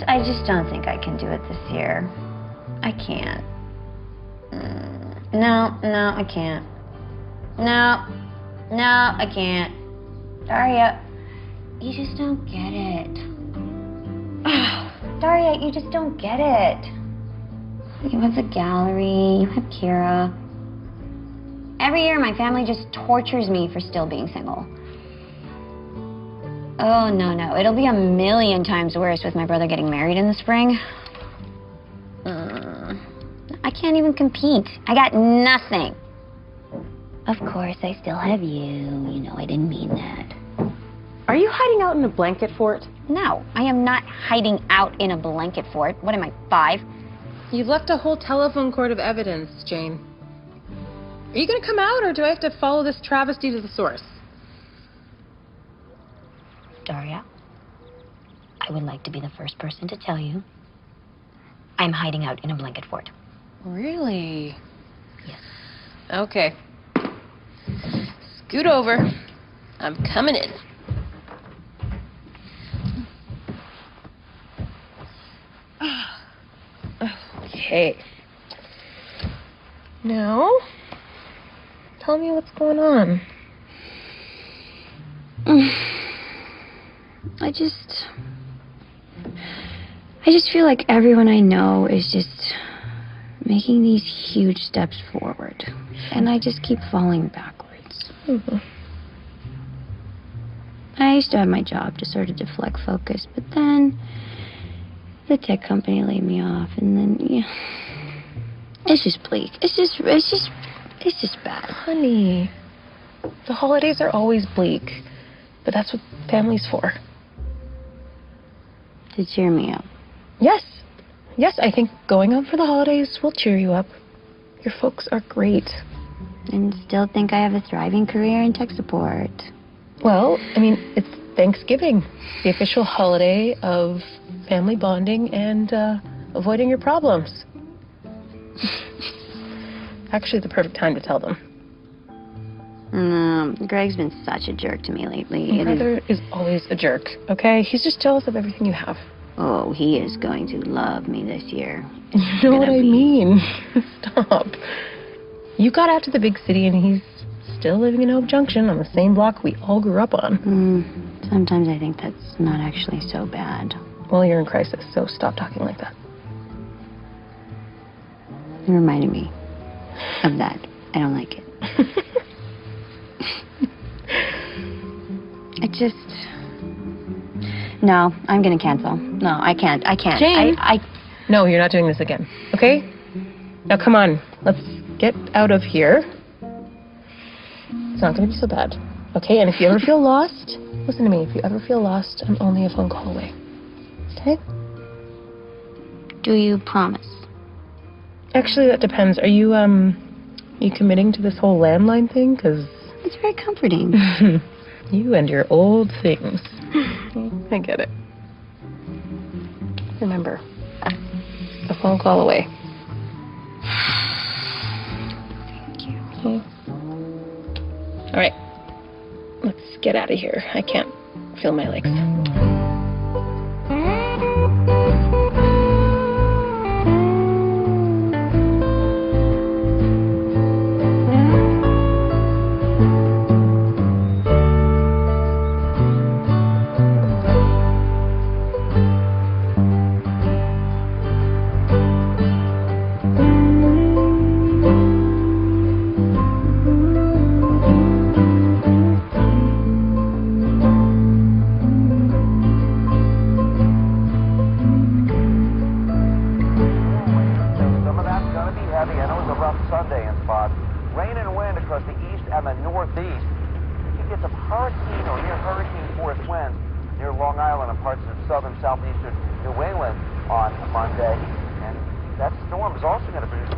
I just don't think I can do it this year. I can't. No, I can't. No, I can't. Daria, you just don't get it. Daria, you just don't get it. You have the gallery, you have Kira. Every year my family just tortures me for still being single. Oh, no. It'll be 1,000,000 times worse with my brother getting married in the spring. I can't even compete. I got nothing. Of course, I still have you. You know I didn't mean that. Are you hiding out in a blanket fort? No, I am not hiding out in a blanket fort. What am I, 5? You've left a whole telephone cord of evidence, Jane. Are you going to come out, or do I have to follow this travesty to the source? Daria, I would like to be the first person to tell you I'm hiding out in a blanket fort. Really? Yes. Okay. Scoot over. I'm coming in. Okay. Now, tell me what's going on. I just feel like everyone I know is just making these huge steps forward. And I just keep falling backwards. Mm-hmm. I used to have my job to sort of deflect focus, but then the tech company laid me off, and then, it's just bleak. It's just bad. Honey, the holidays are always bleak, but that's what family's for. To cheer me up. Yes, I think going out for the holidays will cheer you up. Your folks are great. And still think I have a thriving career in tech support. Well, I mean, it's Thanksgiving, the official holiday of family bonding and avoiding your problems. Actually, the perfect time to tell them. Greg's been such a jerk to me lately. Your brother is always a jerk, okay? He's just jealous of everything you have. Oh, he is going to love me this year. You know what I mean? Stop. You got out to the big city and he's still living in Hope Junction on the same block we all grew up on. Sometimes I think that's not actually so bad. Well, you're in crisis, so stop talking like that. It reminded me of that. I don't like it. No, I'm gonna cancel. No, I can't. Jane! I No, you're not doing this again, okay? Now come on, let's get out of here. It's not gonna be so bad, okay? And if you ever feel lost, listen to me. If you ever feel lost, I'm only a phone call away, okay? Do you promise? Actually, that depends. Are you committing to this whole landline thing? 'Cause It's very comforting. you and your old things. I get it. Remember, a phone call away. Thank you. Okay. All right, let's get out of here. I can't feel my legs. Sunday in spots. Rain and wind across the east and the northeast. You can get some hurricane or near hurricane force winds near Long Island and parts of southern southeastern New England on Monday. And that storm is also going to produce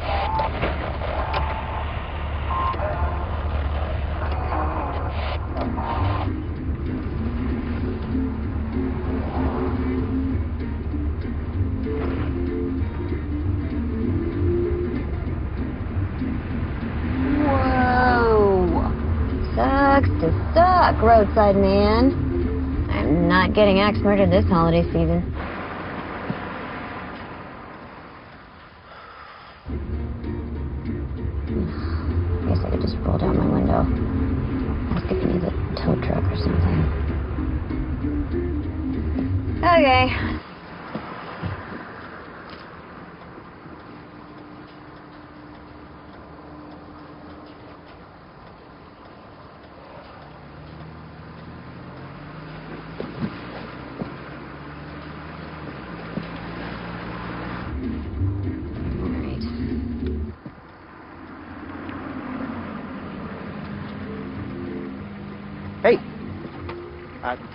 Sucks to suck, roadside man. I'm not getting axe murdered this holiday season. I could just roll down my window. Ask if he needs a tow truck or something. Okay. Hey.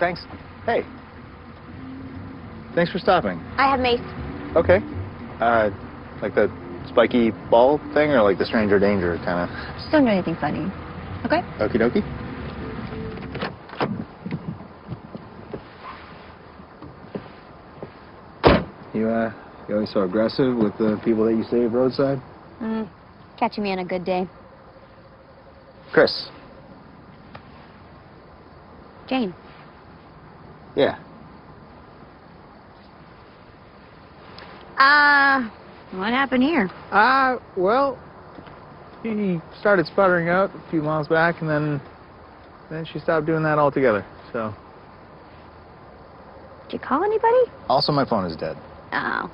Thanks. Hey. Thanks for stopping. I have Mace. Okay. Like the spiky ball thing or like the stranger danger kind of? Just don't do anything funny. Okay? Okie dokie. You always so aggressive with the people that you save roadside? Catching me on a good day. Chris. Jane. Yeah. What happened here? Well, he started sputtering out a few miles back, and then she stopped doing that altogether, so. Did you call anybody? Also, my phone is dead. Oh.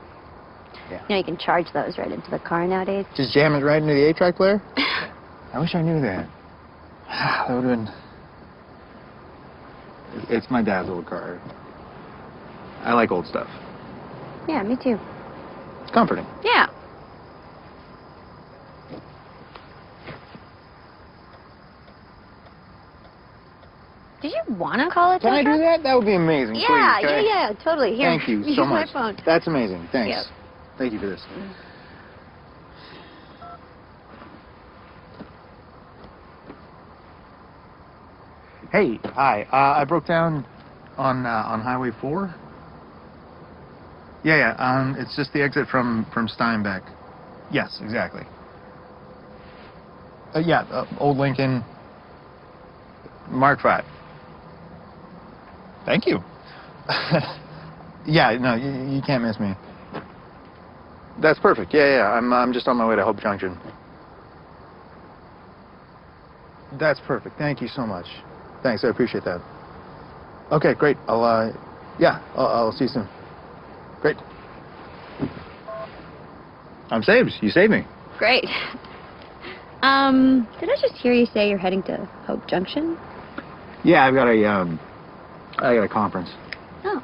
Yeah. You know, you can charge those right into the car nowadays. Just jam it right into the 8-track player? I wish I knew that. That would have been... It's my dad's old car. I like old stuff. Yeah, me too. It's comforting. Yeah. Did you want to call it? Can I do that? That would be amazing. Yeah, Please, can I- yeah, totally. Here, Thank you use so much. my phone. That's amazing. Thanks. Yep. Thank you for this. Hey, hi. I broke down on Highway 4. Yeah. It's just the exit from Steinbeck. Yes, exactly. Old Lincoln. Mark 5. Thank you. Yeah, no, you can't miss me. That's perfect. Yeah. I'm just on my way to Hope Junction. That's perfect. Thank you so much. Thanks, I appreciate that. Okay, great. I'll see you soon. Great. I'm saved. You saved me. Great. Did I just hear you say you're heading to Hope Junction? Yeah, I got a conference. Oh,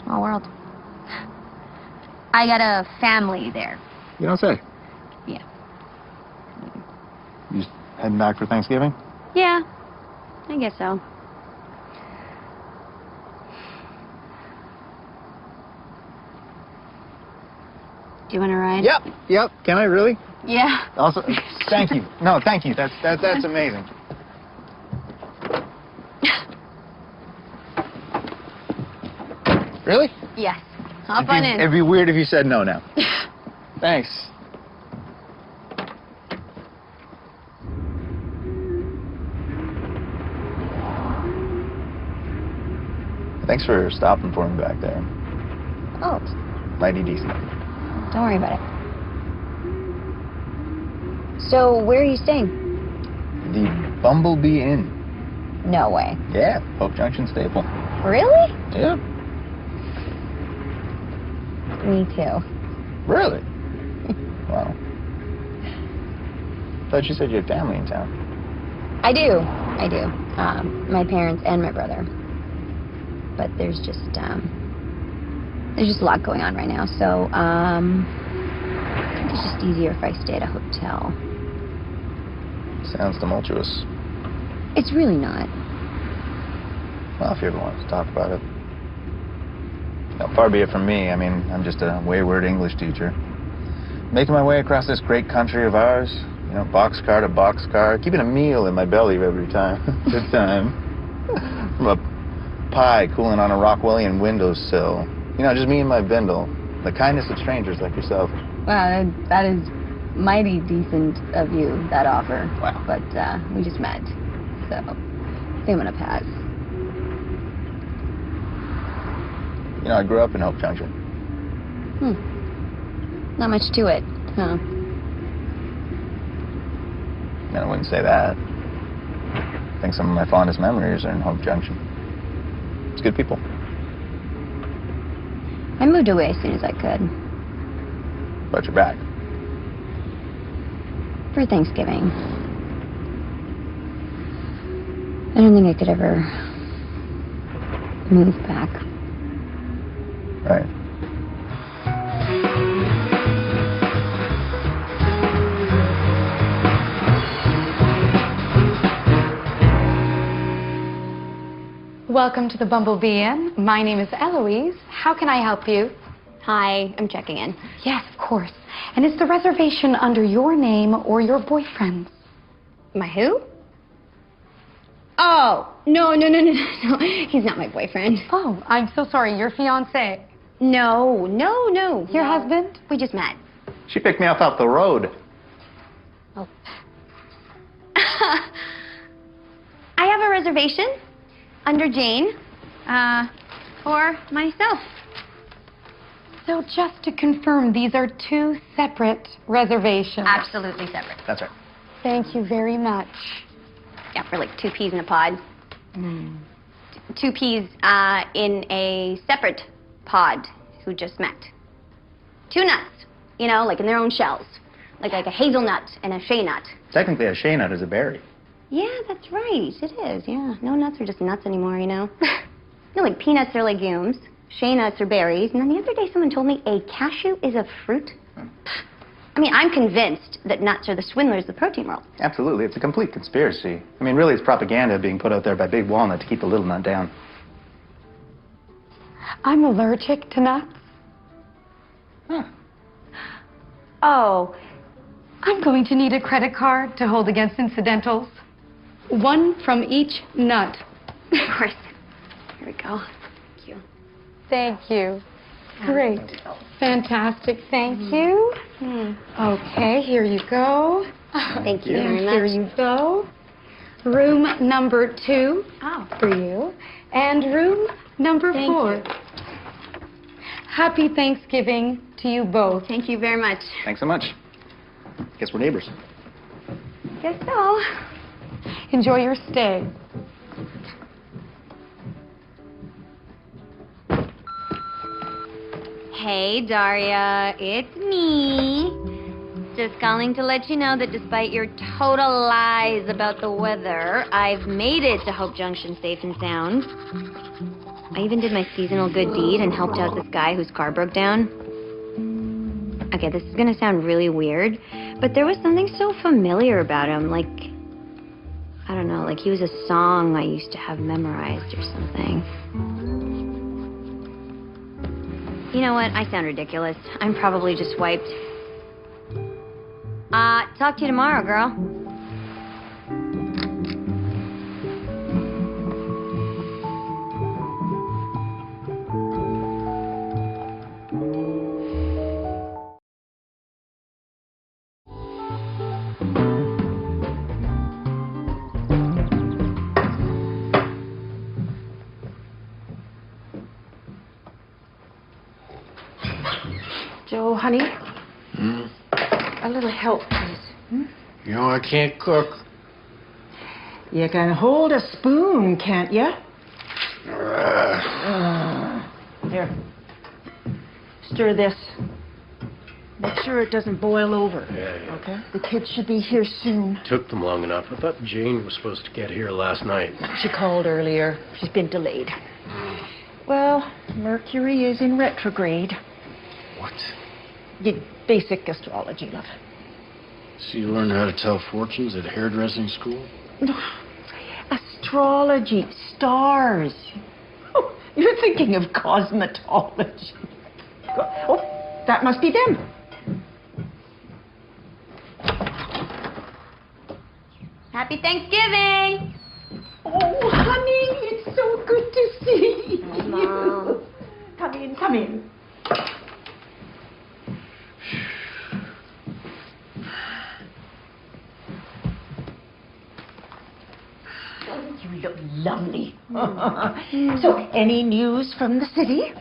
small world. I got a family there. You don't say. Yeah. You just heading back for Thanksgiving? Yeah, I guess so. Do you want to ride? Yep. Can I really? Yeah. Also, thank you. No, thank you. That's amazing. Really? Yes. Hop on in. It'd be weird if you said no now. Thanks. Thanks for stopping for me back there. Oh, Mighty decent. don't worry about it. So, where are you staying? The Bumblebee Inn. No way. Yeah, Hope Junction staple. Really? Yeah. Me too. Really? Wow. Thought you said you had family in town. I do. My parents and my brother. But there's just a lot going on right now, so I think it's just easier if I stay at a hotel. Sounds tumultuous. It's really not. Well, if you ever want to talk about it. Now, far be it from me. I mean, I'm just a wayward English teacher. Making my way across this great country of ours. You know, boxcar to boxcar. Keeping a meal in my belly every time. Good time. From a pie cooling on a Rockwellian windowsill. You know, just me and my bindle. The kindness of strangers like yourself. Wow, that is mighty decent of you, that offer. Wow. But we just met, so I'm gonna pass. You know, I grew up in Hope Junction. Not much to it, huh? mean, I wouldn't say that. I think some of my fondest memories are in Hope Junction. It's good people. I moved away as soon as I could. But you're back. For Thanksgiving. I don't think I could ever move back. Right. Welcome to the Bumblebee Inn. My name is Eloise. How can I help you? Hi, I'm checking in. Yes, of course. And is the reservation under your name or your boyfriend's? My who? Oh, no. He's not my boyfriend. Oh, I'm so sorry. Your fiancé. No. Your husband? We just met. She picked me up off the road. Oh. I have a reservation under Jane, for myself. So just to confirm, these are two separate reservations. Absolutely separate. That's right. Thank you very much. Yeah, for like 2 peas in a pod. 2 peas in a separate pod who just met. 2 nuts, you know, like in their own shells. Like a hazelnut and a shea nut. Technically, a shea nut is a berry. Yeah, that's right. It is, yeah. No nuts are just nuts anymore, you know? You know, like peanuts are legumes, shea nuts are berries, and then the other day someone told me a cashew is a fruit. I mean, I'm convinced that nuts are the swindlers of the protein world. Absolutely. It's a complete conspiracy. I mean, really, it's propaganda being put out there by Big Walnut to keep the little nut down. I'm allergic to nuts. Huh. Oh, I'm going to need a credit card to hold against incidentals. 1 from each nut. Of course. Here we go. Thank you. Thank you. Great. Fantastic. Thank you. Okay, here you go. Thank you And very much. here you go. Room number 2 Oh. for you. And room number Thank 4. you. Happy Thanksgiving to you both. Thank you very much. Thanks so much. Guess we're neighbors. Guess so. Enjoy your stay. Hey, Daria, it's me. Just calling to let you know that despite your total lies about the weather, I've made it to Hope Junction safe and sound. I even did my seasonal good deed and helped out this guy whose car broke down. Okay, this is gonna sound really weird, but there was something so familiar about him, like, I don't know, like he was a song I used to have memorized or something. You know what? I sound ridiculous. I'm probably just wiped. Talk to you tomorrow, girl. Joe, honey, a little help, please. You know, I can't cook. You can hold a spoon, can't you? Here. Stir this. Make sure it doesn't boil over. Yeah. Okay? The kids should be here soon. Took them long enough. I thought Jane was supposed to get here last night. She called earlier. She's been delayed. Well, Mercury is in retrograde. What? The basic astrology, love. So you learned how to tell fortunes at hairdressing school? Astrology, stars. Oh, you're thinking of cosmetology. Oh, that must be them. Happy Thanksgiving! Oh, honey, it's so good to see you. Mom. Come in, come in. You look lovely. So, any news from the city?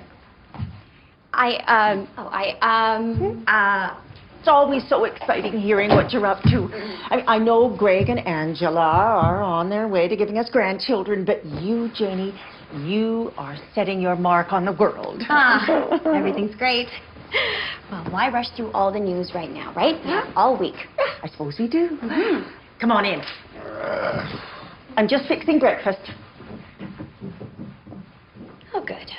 It's always so exciting hearing what you're up to. I know Greg and Angela are on their way to giving us grandchildren, but you, Janie, you are setting your mark on the world. Everything's great. Well, why rush through all the news right now, right? Yeah. All week. I suppose we do. Come on in. I'm just fixing breakfast. Oh, good.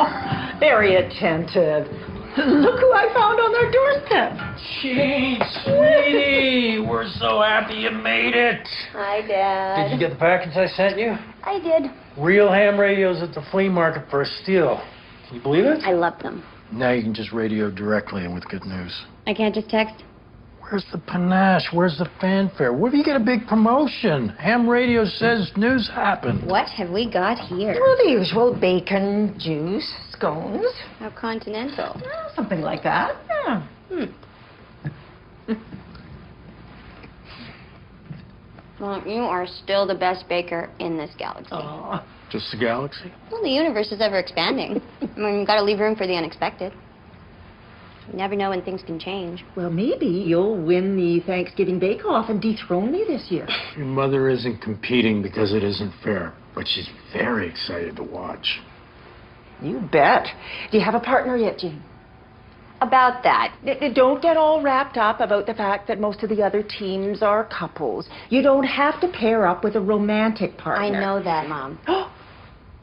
Oh, very attentive. Look who I found on their doorstep. Gee, sweetie, we're so happy you made it. Hi, Dad. Did you get the package I sent you? I did. Real ham radios at the flea market for a steal. Can you believe it? I love them. Now you can just radio directly and with good news. I can't just text? Where's the panache? Where's the fanfare? Where do you get a big promotion? Ham radio says news happened. What have we got here? Well, the usual bacon, juice, scones. How continental. Something like that. Yeah. Well, you are still the best baker in this galaxy. Oh. Just the galaxy? Well, the universe is ever expanding. I mean, you've got to leave room for the unexpected. You never know when things can change. Well, maybe you'll win the Thanksgiving Bake-Off and dethrone me this year. Your mother isn't competing because it isn't fair, but she's very excited to watch. You bet. Do you have a partner yet, Jean? About that. Don't get all wrapped up about the fact that most of the other teams are couples. You don't have to pair up with a romantic partner. I know that, Mom.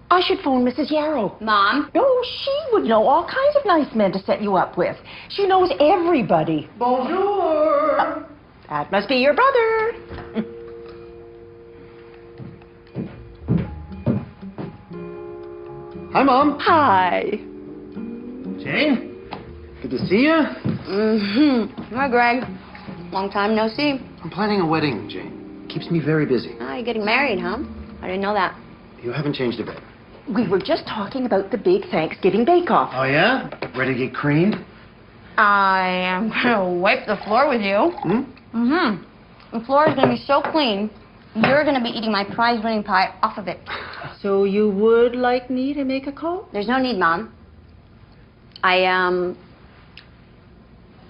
I should phone Mrs. Yarrow. Mom? No, she would know all kinds of nice men to set you up with. She knows everybody. Bonjour! That must be your brother. Hi, Mom. Hi. Jane? Good to see you. Hi, Greg. Long time no see. I'm planning a wedding, Jane. Keeps me very busy. Oh, you're getting married, huh? I didn't know that. You haven't changed a bit. We were just talking about the big Thanksgiving bake-off. Oh, yeah? Ready to get creamed? I am gonna wipe the floor with you. The floor is gonna be so clean, you're gonna be eating my prize-winning pie off of it. So you would like me to make a call? There's no need, Mom. I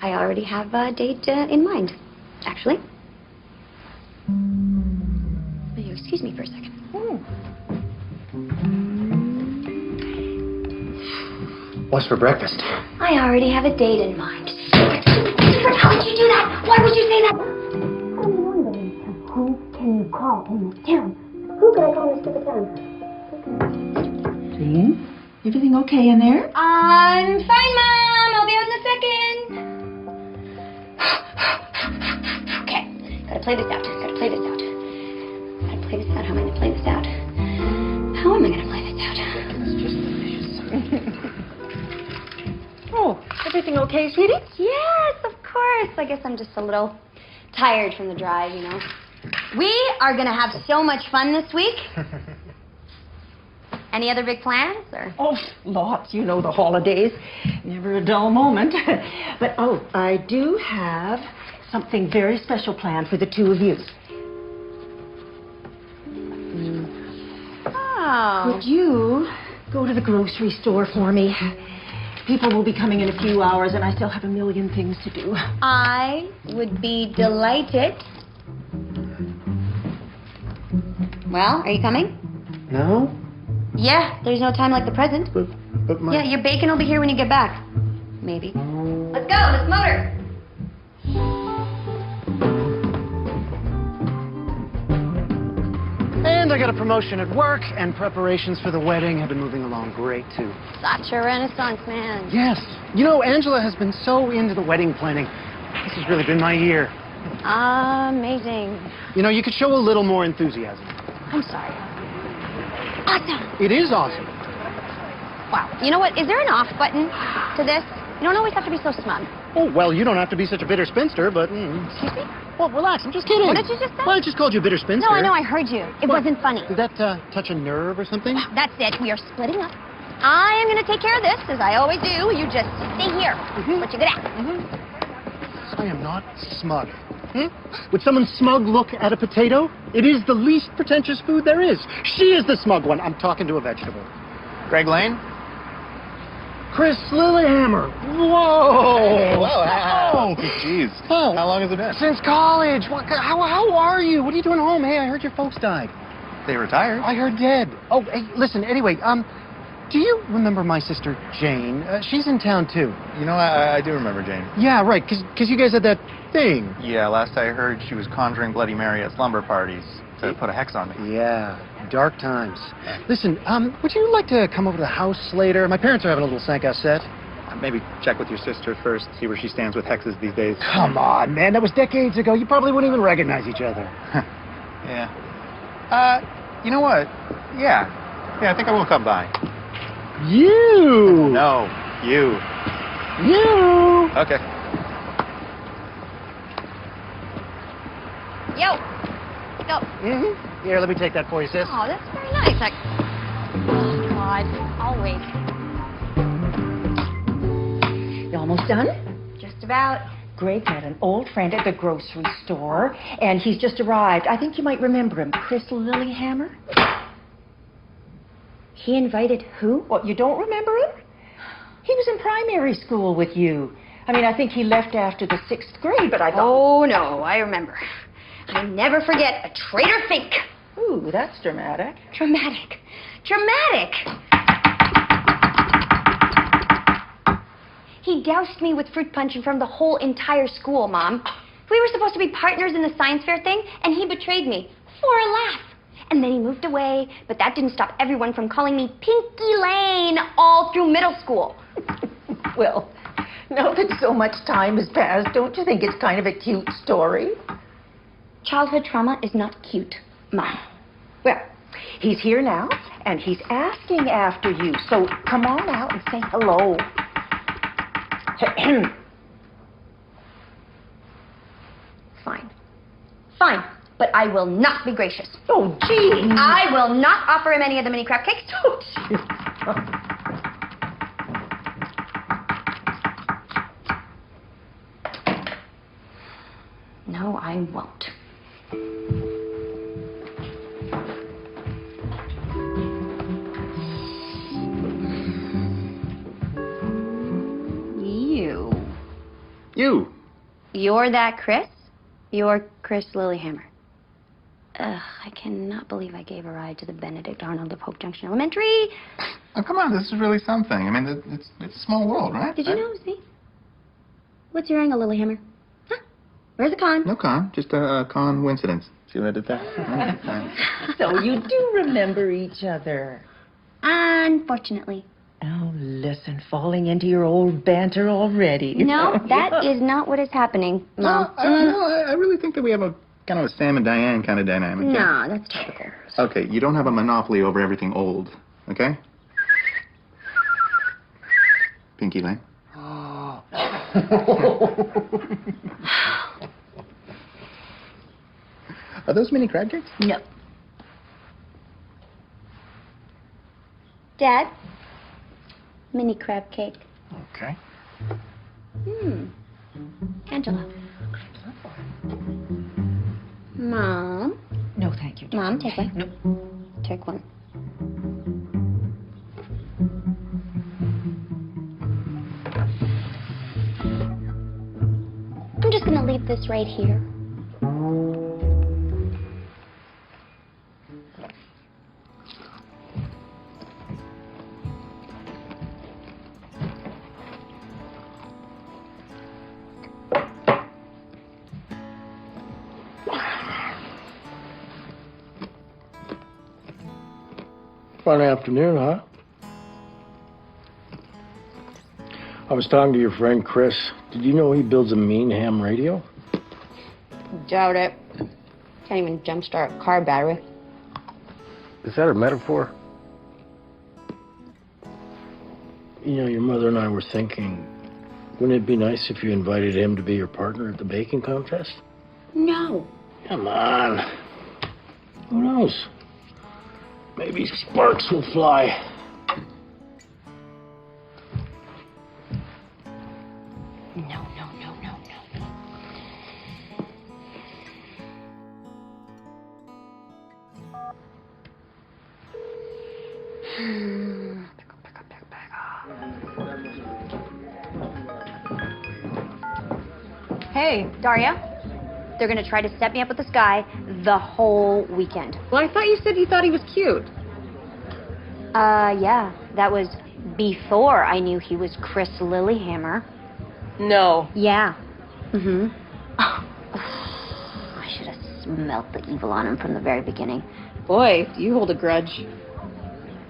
already have a date in mind, actually. Will you excuse me for a second? What's for breakfast? I already have a date in mind. Stupid! How would you do that? Why would you say that? Who can you call in this town? Who can I call in this stupid town? Jean, everything okay in there? I'm fine, Mom. I'll be out in a second. Okay, gotta play this out. How am I gonna play this out? How am I gonna play this out? Oh, everything okay, sweetie? Yes, of course. I guess I'm just a little tired from the drive, you know. We are gonna have so much fun this week. Any other big plans, or? Oh, lots. You know the holidays. Never a dull moment. But, I do have something very special planned for the two of you. Oh. Could you go to the grocery store for me? People will be coming in a few hours, and I still have a million things to do. I would be delighted. Well, are you coming? No? Yeah, there's no time like the present. But my... Yeah, your bacon will be here when you get back. Maybe. Let's go, let's motor. And I got a promotion at work, and preparations for the wedding have been moving along great, too. Such a renaissance man. Yes. You know, Angela has been so into the wedding planning. This has really been my year. Amazing. You know, you could show a little more enthusiasm. I'm sorry. Awesome. It is awesome. Wow. You know what? Is there an off button to this? You don't always have to be so smug. Oh, well, you don't have to be such a bitter spinster, but... Excuse me? Well, relax, I'm just kidding. What did you just say? Well, I just called you a bitter spinster. No, I know, I heard you. It wasn't funny. Did that touch a nerve or something? That's it. We are splitting up. I am going to take care of this, as I always do. You just stay here. What you good at? I am not smug. Would someone smug look at a potato? It is the least pretentious food there is. She is the smug one. I'm talking to a vegetable. Greg Lane? Chris Lillehammer. Whoa! Whoa! Jeez. Oh. How long has it been? Since college. How are you? What are you doing home? Hey, I heard your folks died. They retired. I heard dead. Oh, hey, listen, anyway, do you remember my sister, Jane? She's in town, too. You know, I do remember Jane. Yeah, right, because you guys had that thing. Yeah, last I heard, she was conjuring Bloody Mary at slumber parties to put a hex on me. Yeah, dark times. Listen, would you like to come over to the house later? My parents are having a little Sanka set. Maybe check with your sister first, see where she stands with hexes these days. Come on, man, that was decades ago. You probably wouldn't even recognize each other. Yeah. You know what? Yeah, I think I will come by. You! No, you. You! Okay. Yo. Mm-hmm. Here, let me take that for you, sis. Oh, that's very nice. Oh, God. I'll wait. You almost done? Just about. Greg met an old friend at the grocery store, and he's just arrived. I think you might remember him, Chris Lillehammer. He invited who? What, you don't remember him? He was in primary school with you. I mean, I think he left after the 6th grade, but I thought... Oh, no, I remember. I never forget a traitor fink. Ooh, that's dramatic. Dramatic. He doused me with fruit punch in front of the whole entire school, Mom. We were supposed to be partners in the science fair thing, and he betrayed me for a laugh. And then he moved away, but that didn't stop everyone from calling me Pinky Lane all through middle school. Well, now that so much time has passed, don't you think it's kind of a cute story? Childhood trauma is not cute, Mom. Well, he's here now, and he's asking after you. So come on out and say hello. Fine, but I will not be gracious. Oh, gee. I will not offer him any of the mini crab cakes. No, I won't. You. You're that Chris? You're Chris Lillehammer. Ugh, I cannot believe I gave a ride to the Benedict Arnold of Hope Junction Elementary. Oh, come on, this is really something. I mean, it's a small world, right? Did you know it was me? What's your angle, Lillehammer? Huh? Where's the con? No con, just a con coincidence. See what I did there? So you do remember each other. Unfortunately. Oh, listen, falling into your old banter already. No, that is not what is happening, Mom. I really think that we have a kind of a Sam and Diane kind of dynamic. No, that's typical. Okay, you don't have a monopoly over everything old, okay? Pinky Lane. Oh. Are those mini crab cakes? No. Dad? Mini crab cake. Okay. Angela. Mom? No, thank you. Mom, take one. No. Take one. I'm just gonna leave this right here. Fun afternoon, huh? I was talking to your friend Chris. Did you know he builds a mean ham radio? Doubt it. Can't even jumpstart a car battery. Is that a metaphor? You know, your mother and I were thinking, wouldn't it be nice if you invited him to be your partner at the baking contest? No. Come on. Who knows? Maybe sparks will fly. No. Hey. Daria, they're gonna try to set me up with this guy the whole weekend. Well, I thought you said you thought he was cute. Yeah. That was before I knew he was Chris Lilyhammer. No. Yeah. Mm-hmm. I should have smelt the evil on him from the very beginning. Boy, you hold a grudge.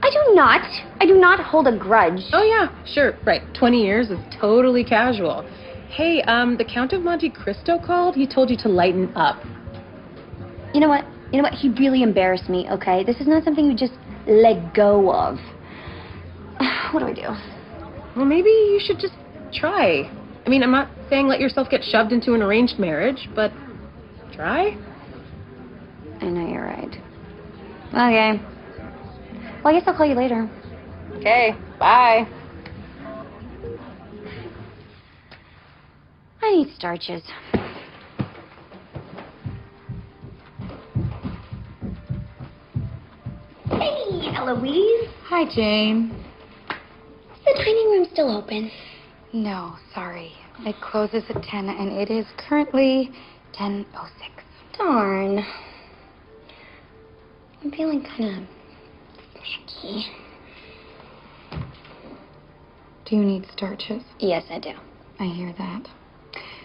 I do not. I do not hold a grudge. Oh, yeah, sure. Right. 20 years is totally casual. Hey, the Count of Monte Cristo called. He told you to lighten up. You know what? He really embarrassed me, okay? This is not something you just let go of. What do I do? Well, maybe you should just try. I mean, I'm not saying let yourself get shoved into an arranged marriage, but try. I know you're right. Okay. Well, I guess I'll call you later. Okay, bye. I need starches. Hey, Eloise. Hi, Jane. Is the dining room still open? No, sorry. It closes at 10, and it is currently 10:06. Darn. I'm feeling kind of snacky. Do you need starches? Yes, I do. I hear that.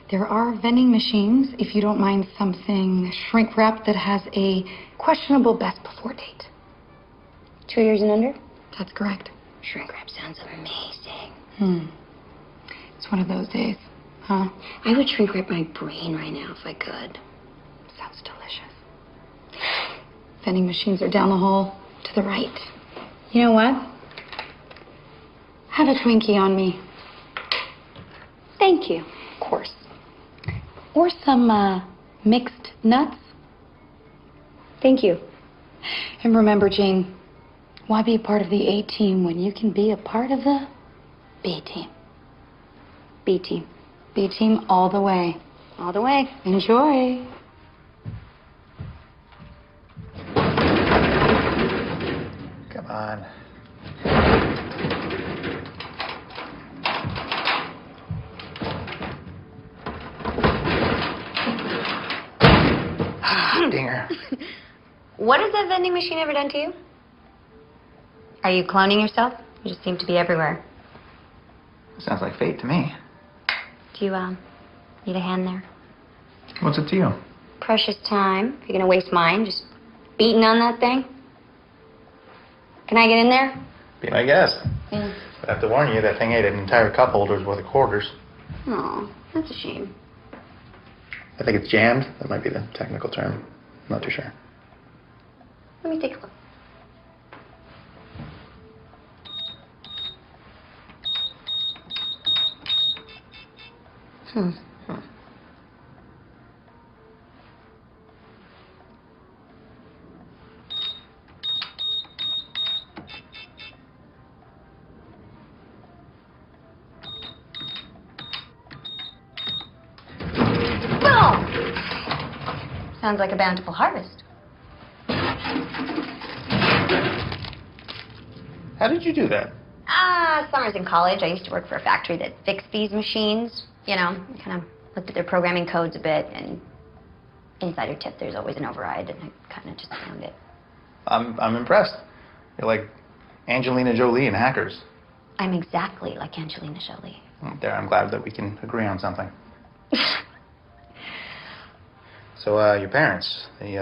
There are vending machines, if you don't mind something shrink wrapped that has a questionable best before date. 2 years and under? That's correct. Shrink wrap sounds amazing. It's one of those days, huh? I would shrink wrap my brain right now if I could. Sounds delicious. Vending machines are down the hall to the right. You know what? Have a Twinkie on me. Thank you. Of course. Or some mixed nuts. Thank you. And remember, Jane, why be a part of the A team when you can be a part of the B team? B team. B team all the way. All the way. Enjoy. Come on. Dinger. What has that vending machine ever done to you? Are you cloning yourself? You just seem to be everywhere. Sounds like fate to me. Do you, need a hand there? What's it to you? Precious time. If you're gonna waste mine, just beating on that thing. Can I get in there? Be my guest. Yeah. But I have to warn you, that thing ate an entire cup holder's worth of quarters. Oh, that's a shame. I think it's jammed. That might be the technical term. I'm not too sure. Let me take a look. Sounds like a bountiful harvest. How did you do that? Summers in college, I used to work for a factory that fixed these machines. You know, kind of looked at their programming codes a bit, and insider tip, there's always an override, and I kind of just found it. I'm impressed. You're like Angelina Jolie in Hackers. I'm exactly like Angelina Jolie. There, I'm glad that we can agree on something. So, your parents, they,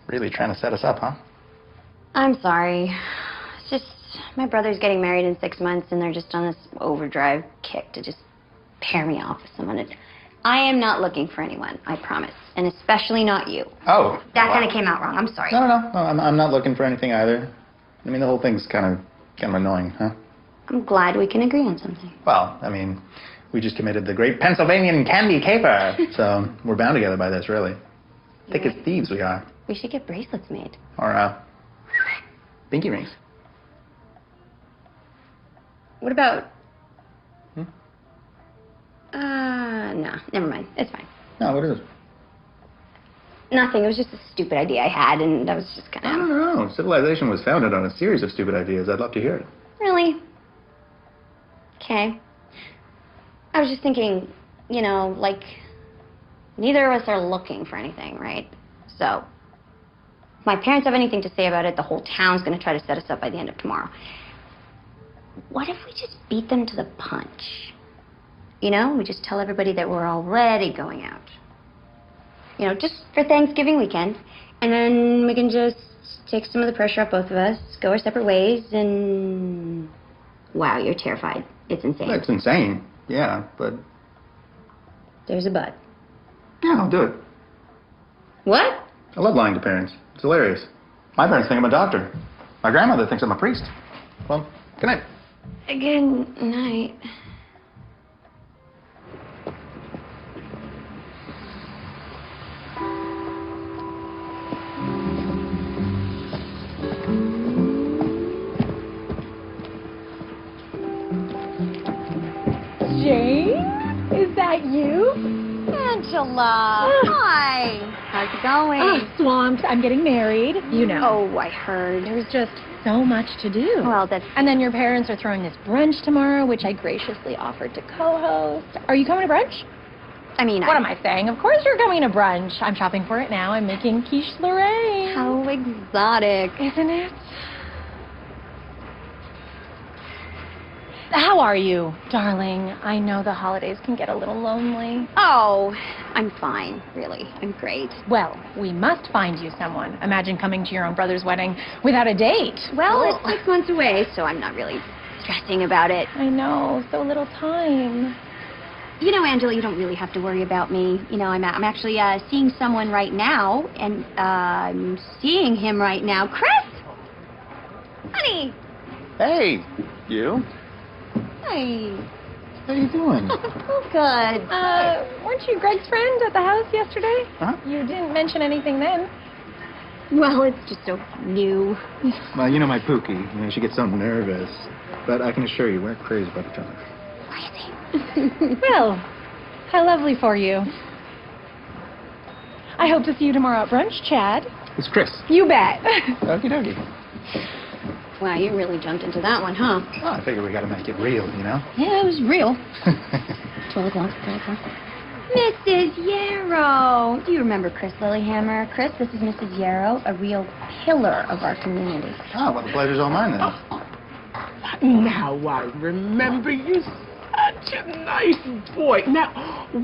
really trying to set us up, huh? I'm sorry. It's just, my brother's getting married in 6 months, and they're just on this overdrive kick to just pair me off with someone. I am not looking for anyone, I promise. And especially not you. Oh. That wow. kind of came out wrong. I'm sorry. No, I'm not looking for anything either. I mean, the whole thing's kind of annoying, huh? I'm glad we can agree on something. Well, I mean, we just committed the great Pennsylvanian candy caper, so we're bound together by this, really. Thick as thieves we are. We should get bracelets made. Or, pinky rings. What about... no, never mind. It's fine. No, what is it? Nothing. It was just a stupid idea I had, and I was just kind of... No. Civilization was founded on a series of stupid ideas. I'd love to hear it. Really? Okay. I was just thinking, you know, like, neither of us are looking for anything, right? So, if my parents have anything to say about it, the whole town's gonna try to set us up by the end of tomorrow. What if we just beat them to the punch? You know, we just tell everybody that we're already going out. You know, just for Thanksgiving weekend. And then we can just take some of the pressure off both of us, go our separate ways, and... Wow, you're terrified. It's insane. That's insane. Yeah, but... There's a but. Yeah, I'll do it. What? I love lying to parents. It's hilarious. My parents think I'm a doctor. My grandmother thinks I'm a priest. Well, good night. Good night. Jane? Is that you? Angela! Hi! How's it going? Oh, swamped. I'm getting married. You know. Oh, I heard. There's just so much to do. Well, that's... And then your parents are throwing this brunch tomorrow, which I graciously offered to co-host. Are you coming to brunch? I mean, What am I saying? Of course you're coming to brunch. I'm shopping for it now. I'm making quiche Lorraine. How exotic. Isn't it? How are you, darling? I know the holidays can get a little lonely. Oh, I'm fine, really. I'm great. Well, we must find you someone. Imagine coming to your own brother's wedding without a date. Well, it's 6 months away, so I'm not really stressing about it. I know, so little time. You know, Angela, you don't really have to worry about me. You know, I'm actually seeing someone right now, and I'm seeing him right now. Chris! Honey! Hey, you? Hi. How you doing? Oh, good. Weren't you Greg's friend at the house yesterday? Huh? You didn't mention anything then. Well, it's just so new. Well, you know my Pookie. You know, she gets so nervous. But I can assure you, we're crazy about each other. Well, how lovely for you. I hope to see you tomorrow at brunch, Chad. It's Chris. You bet. Okie dokie. Wow, you really jumped into that one, huh? Well, I figure we gotta make it real, you know? Yeah, it was real. 12 o'clock, 12 o'clock. Mrs. Yarrow! Do you remember Chris Lilyhammer? Chris, this is Mrs. Yarrow, a real pillar of our community. Oh, well, the pleasure's all mine then. Now I remember you, such a nice boy. Now,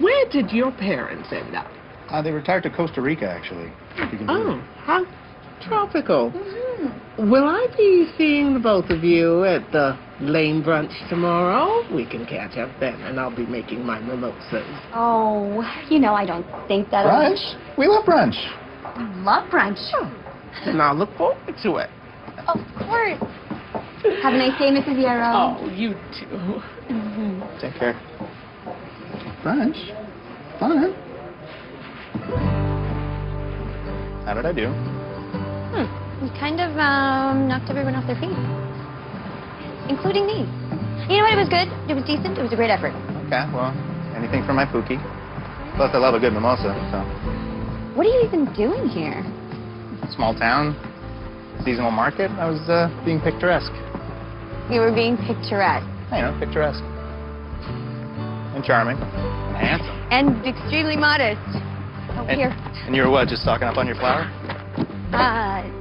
where did your parents end up? They retired to Costa Rica, actually. If you can believe Oh, it. how tropical. Will I be seeing the both of you at the Lane brunch tomorrow? We can catch up then, and I'll be making my mimosas. Oh, you know, I don't think that'll... Brunch? We love brunch. I love brunch. And I'll look forward to it. Of course. Have a nice day, Mrs. Yarrow. Oh, you too. Take care. Brunch? Fun. How did I do? You kind of knocked everyone off their feet. Including me. You know what? It was good. It was decent. It was a great effort. Okay, well, anything for my Pookie. Plus, I love a good mimosa, so. What are you even doing here? Small town, seasonal market. I was being picturesque. You were being picturesque. You know, picturesque. And charming. And handsome. And extremely modest. Oh, here. And you were what, just stocking up on your flour?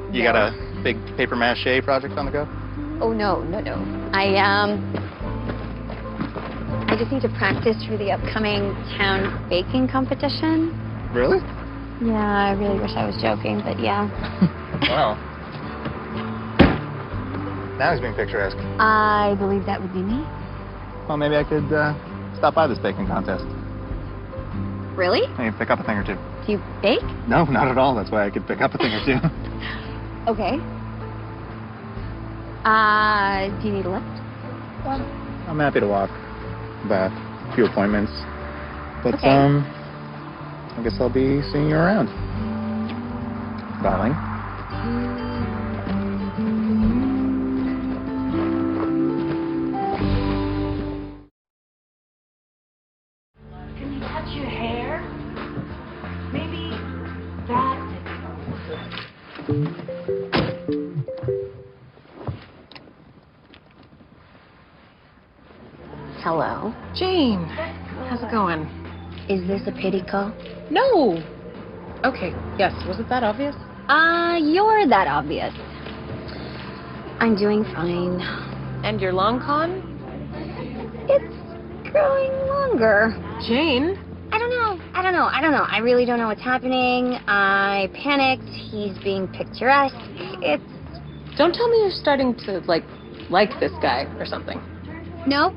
You no. got a big paper mache project on the go? Oh, no. I just need to practice for the upcoming town baking competition. Really? Yeah, I really wish I was joking, but yeah. Wow. Now he's being picturesque. I believe that would be me. Well, maybe I could stop by this baking contest. Really? Maybe pick up a thing or two. Do you bake? No, not at all. That's why I could pick up a thing or two. Okay. Do you need a lift? Well, I'm happy to walk. About a few appointments. But, Okay. I guess I'll be seeing you around. Darling. Can you touch your hair? Maybe that. Hello. Jane, how's it going? Is this a pity call? No. Okay, yes. Was it that obvious? You're that obvious. I'm doing fine. And your long con? It's growing longer. Jane? I don't know. I really don't know what's happening. I panicked. He's being picturesque. It's... Don't tell me you're starting to, like this guy or something. No.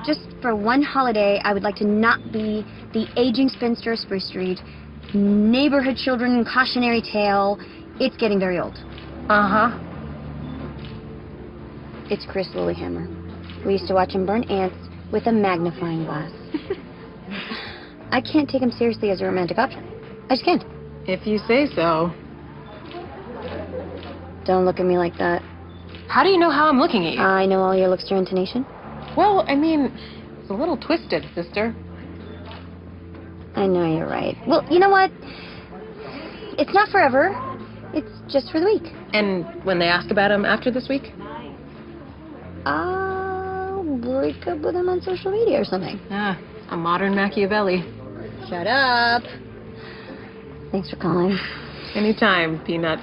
Just for one holiday, I would like to not be the aging spinster of Spruce Street, neighborhood children cautionary tale. It's getting very old. Uh-huh. It's Chris Lillehammer. We used to watch him burn ants with a magnifying glass. I can't take him seriously as a romantic option. I just can't. If you say so. Don't look at me like that. How do you know how I'm looking at you? I know all your looks to your intonation. Well, I mean, it's a little twisted, sister. I know you're right. Well, you know what? It's not forever. It's just for the week. And when they ask about him after this week? I'll break up with him on social media or something. Ah, a modern Machiavelli. Shut up. Thanks for calling. Anytime, Peanut.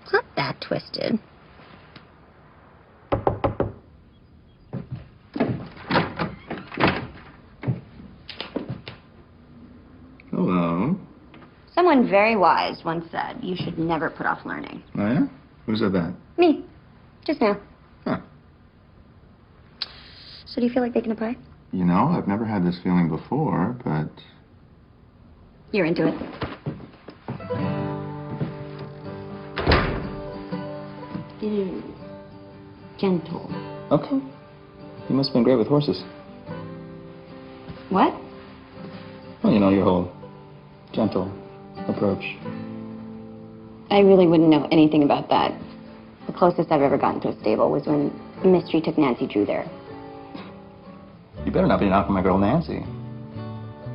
It's not that twisted. Hello. Someone very wise once said you should never put off learning. Oh, yeah? Who said that? Me. Just now. Huh. So do you feel like baking a pie? You know, I've never had this feeling before, but... You're into it. It is gentle. Okay. You must have been great with horses. What? Well, you know, your whole gentle approach. I really wouldn't know anything about that. The closest I've ever gotten to a stable was when Mystery took Nancy Drew there. You better not be knocking my girl Nancy.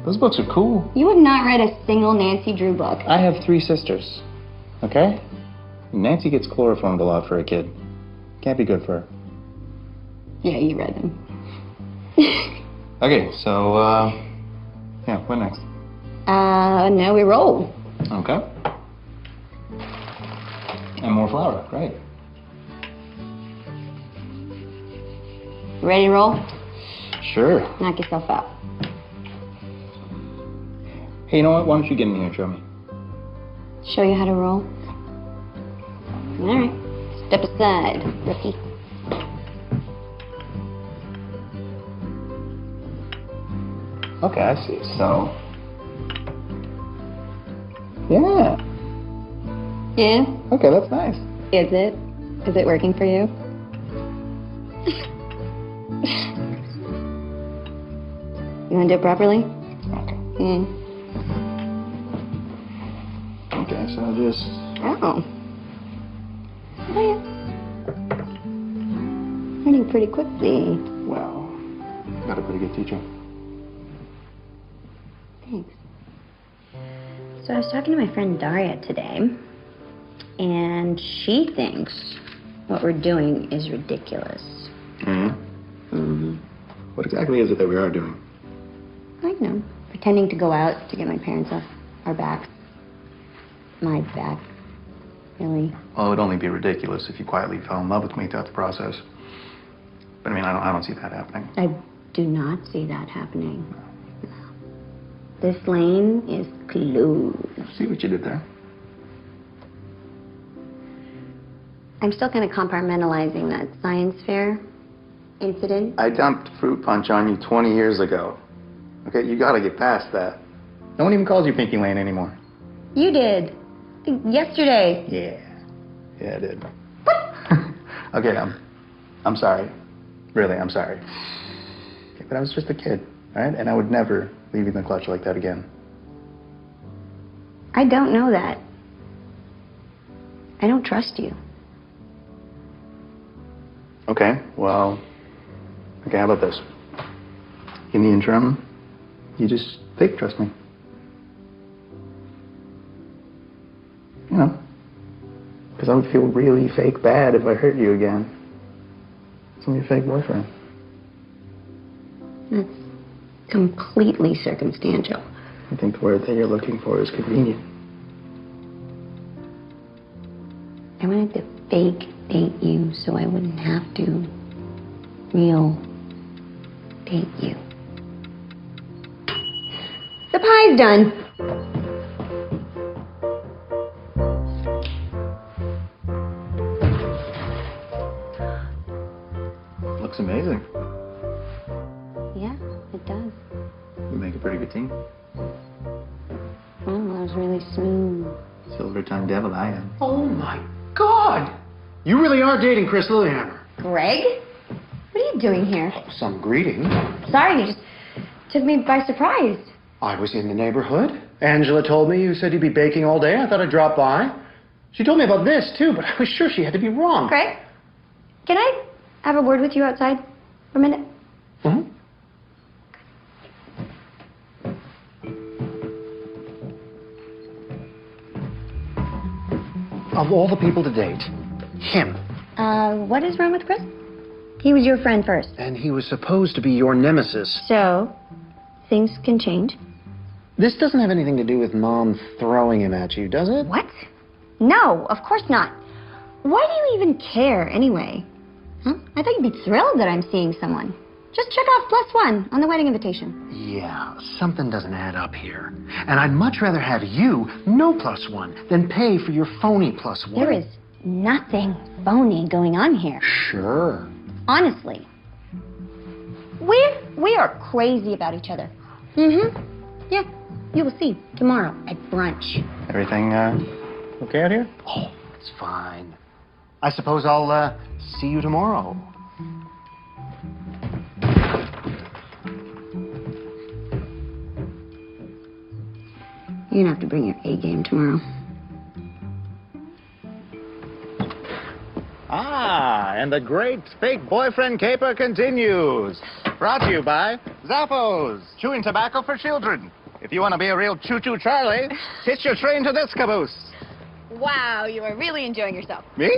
Those books are cool. You have not read a single Nancy Drew book. I have 3 sisters. Okay? Nancy gets chloroformed a lot for a kid. Can't be good for her. Yeah, you read them. Okay, so, yeah, what next? Now we roll. Okay. And more flour, right? Ready to roll? Sure. Knock yourself out. Hey, you know what? Why don't you get in here and show me? Show you how to roll? All right. Step aside, rookie. Okay, I see. So... Yeah. Yeah? Okay, that's nice. Is it? Is it working for you? You want to do it properly? Okay. Okay, so just... Oh. Oh, yeah. Learning pretty quickly. Well, got a pretty good teacher. Thanks. So I was talking to my friend Daria today, and she thinks what we're doing is ridiculous. Mm-hmm. What exactly is it that we are doing? I know. Pretending to go out to get my parents off our back. My back, really. Well, it would only be ridiculous if you quietly fell in love with me throughout the process. But I mean, I don't see that happening. I do not see that happening. This lane is closed. See what you did there? I'm still kind of compartmentalizing that science fair incident. I dumped fruit punch on you 20 years ago. Okay, you gotta get past that. No one even calls you Pinky Lane anymore. You did. Yesterday. Yeah. Yeah, I did. Okay, I'm sorry. Really, I'm sorry. Okay, but I was just a kid, all right? And I would never leave you in the clutch like that again. I don't know that. I don't trust you. Okay, well, okay, how about this? In the interim, you just fake trust me. You know, because I would feel really fake bad if I hurt you again. So I'm your fake boyfriend. That's completely circumstantial. I think the word that you're looking for is convenient. I wanted to fake date you so I wouldn't have to real date you. The pie's done. Looks amazing. Yeah, it does. We make a pretty good team. Oh, that was really smooth. Silver-tongued devil I am. Oh, my God! You really are dating Chris Lillehammer. Greg? What are you doing here? Some greeting. Sorry, you just took me by surprise. I was in the neighborhood. Angela told me you said you'd be baking all day. I thought I'd drop by. She told me about this, too, but I was sure she had to be wrong. Greg, can I have a word with you outside for a minute? Mm-hmm. Of all the people to date, him. What is wrong with Chris? He was your friend first. And he was supposed to be your nemesis. So, things can change. This doesn't have anything to do with Mom throwing him at you, does it? What? No, of course not. Why do you even care anyway? Huh? I thought you'd be thrilled that I'm seeing someone. Just check off +1 on the wedding invitation. Yeah, something doesn't add up here. And I'd much rather have you, no +1, than pay for your phony +1. There is nothing phony going on here. Sure. Honestly. We are crazy about each other. Mm-hmm. Yeah, you will see tomorrow at brunch. Everything, okay out here? Oh, it's fine. I suppose I'll, see you tomorrow. You're gonna have to bring your A game tomorrow. Ah, and the great fake boyfriend caper continues. Brought to you by Zappos, chewing tobacco for children. If you want to be a real choo-choo Charlie, hitch your train to this caboose. Wow, you are really enjoying yourself. Me?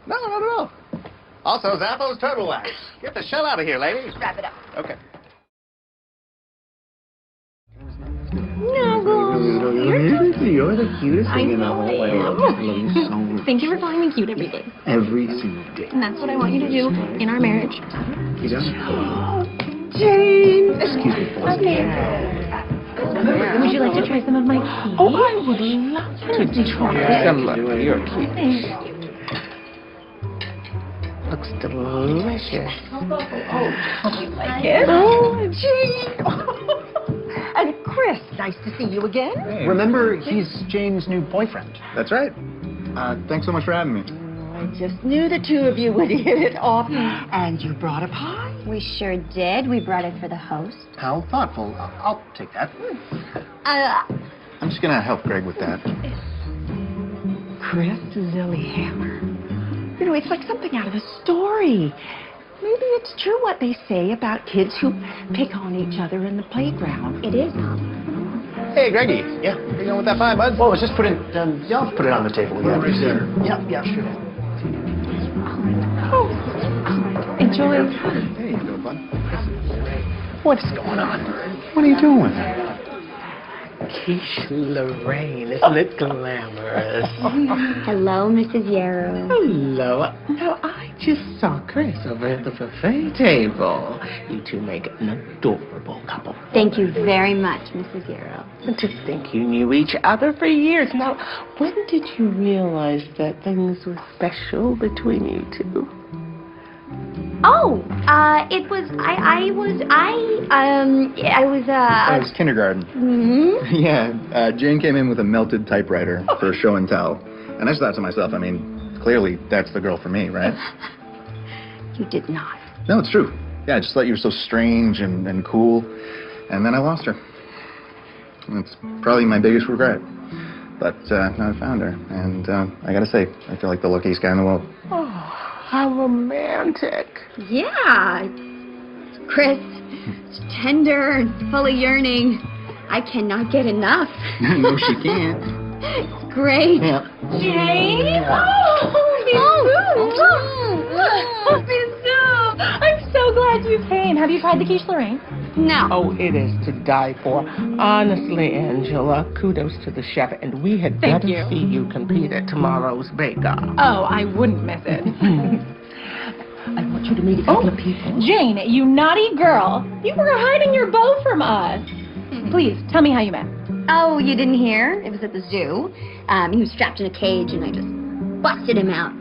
No, not at all. Also, Zappos Turtle Wax. Get the shell out of here, lady. Wrap it up. Okay. You're the cutest thing in the whole world. I love you so much. Thank you for calling me cute every day. Every single day. And that's what I want you to do in our marriage. You done? Jane! Excuse me, boys. Okay. Would you like to try some of my tea? Oh, I would love to try some of your tea. Thanks. Looks delicious. You like it? Oh, gee. And Chris, nice to see you again. Hey. Remember, he's Jane's new boyfriend. That's right. Thanks so much for having me. I just knew the two of you would hit it off. And you brought a pie? We sure did. We brought it for the host. How thoughtful. I'll take that. I'm just gonna help Greg with that. Chris Lillehammer. You know, it's like something out of a story. Maybe it's true what they say about kids who pick on each other in the playground. It is. Hey, Greggy. Yeah, you going with that pie, bud? Well, let's just put it, I'll put it on the table. Yeah, Right there. Yeah, sure. Oh, enjoy. Hey, you doing fun? What's going on? What are you doing? Quiche Lorraine, isn't it glamorous? Hello, Mrs. Yarrow. Hello. Now, I just saw Chris over at the buffet table. You two make an adorable couple. Thank you very much, Mrs. Yarrow. To think you knew each other for years. Now, when did you realize that things were special between you two? Oh, it was, I was kindergarten. Mm-hmm. Yeah, Jane came in with a melted typewriter for show and tell. And I just thought to myself, I mean, clearly that's the girl for me, right? You did not. No, it's true. Yeah, I just thought you were so strange and cool. And then I lost her. And it's probably my biggest regret. But now I found her. And I gotta say, I feel like the luckiest guy in the world. Oh, how romantic. Yeah. It's crisp, it's tender, and full of yearning. I cannot get enough. No, she can't. It's great. Yeah. Jane? Oh, see you soon. I'm so glad you came. Have you tried the quiche Lorraine? No. Oh, it is to die for. Honestly, Angela, kudos to the chef, and we had Thank better you. see you compete at tomorrow's bake-off. Oh, I wouldn't miss it. I want you to meet a couple of people. Jane, you naughty girl. You were hiding your beau from us. Please, tell me how you met. Oh, you didn't hear? It was at the zoo. He was strapped in a cage, and I just busted him out.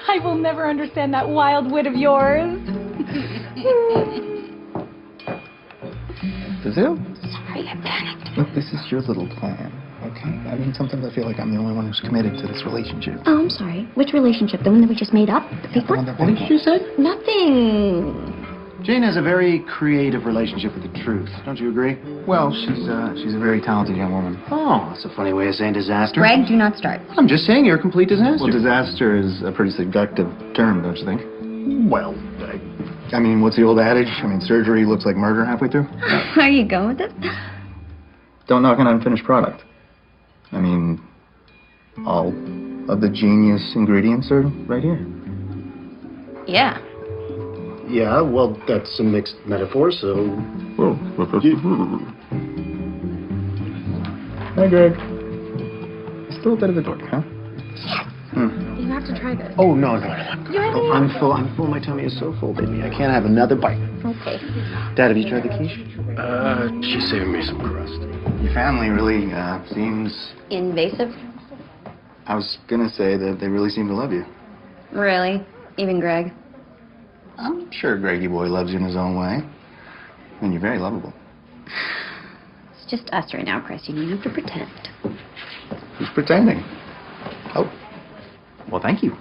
I will never understand that wild wit of yours. The zoo? Sorry, I panicked. Look, this is your little plan, okay? I mean, sometimes I feel like I'm the only one who's committed to this relationship. Oh, I'm sorry. Which relationship? The one that we just made up? The fake one? What did you say? Nothing. Jane has a very creative relationship with the truth. Don't you agree? Well, she's a very talented young woman. Oh, that's a funny way of saying disaster. Greg, do not start. I'm just saying you're a complete disaster. Well, disaster is a pretty seductive term, don't you think? Well, I mean, what's the old adage? I mean, surgery looks like murder halfway through. Where are you going with this? Don't knock an unfinished product. I mean, all of the genius ingredients are right here. Yeah. Yeah, well, that's a mixed metaphor, so... Hi, Greg. Still a bit of a dork, huh? You have to try this. Oh, no. You haven't I'm full. My tummy is so full, baby. I can't have another bite. Okay. Dad, have you tried the quiche? She's saving me some crust. Your family really seems... Invasive? I was gonna say that they really seem to love you. Really? Even Greg? I'm sure Greggy boy loves you in his own way. And you're very lovable. It's just us right now, Chris. You don't have to pretend. Who's pretending? Oh. Well, thank you.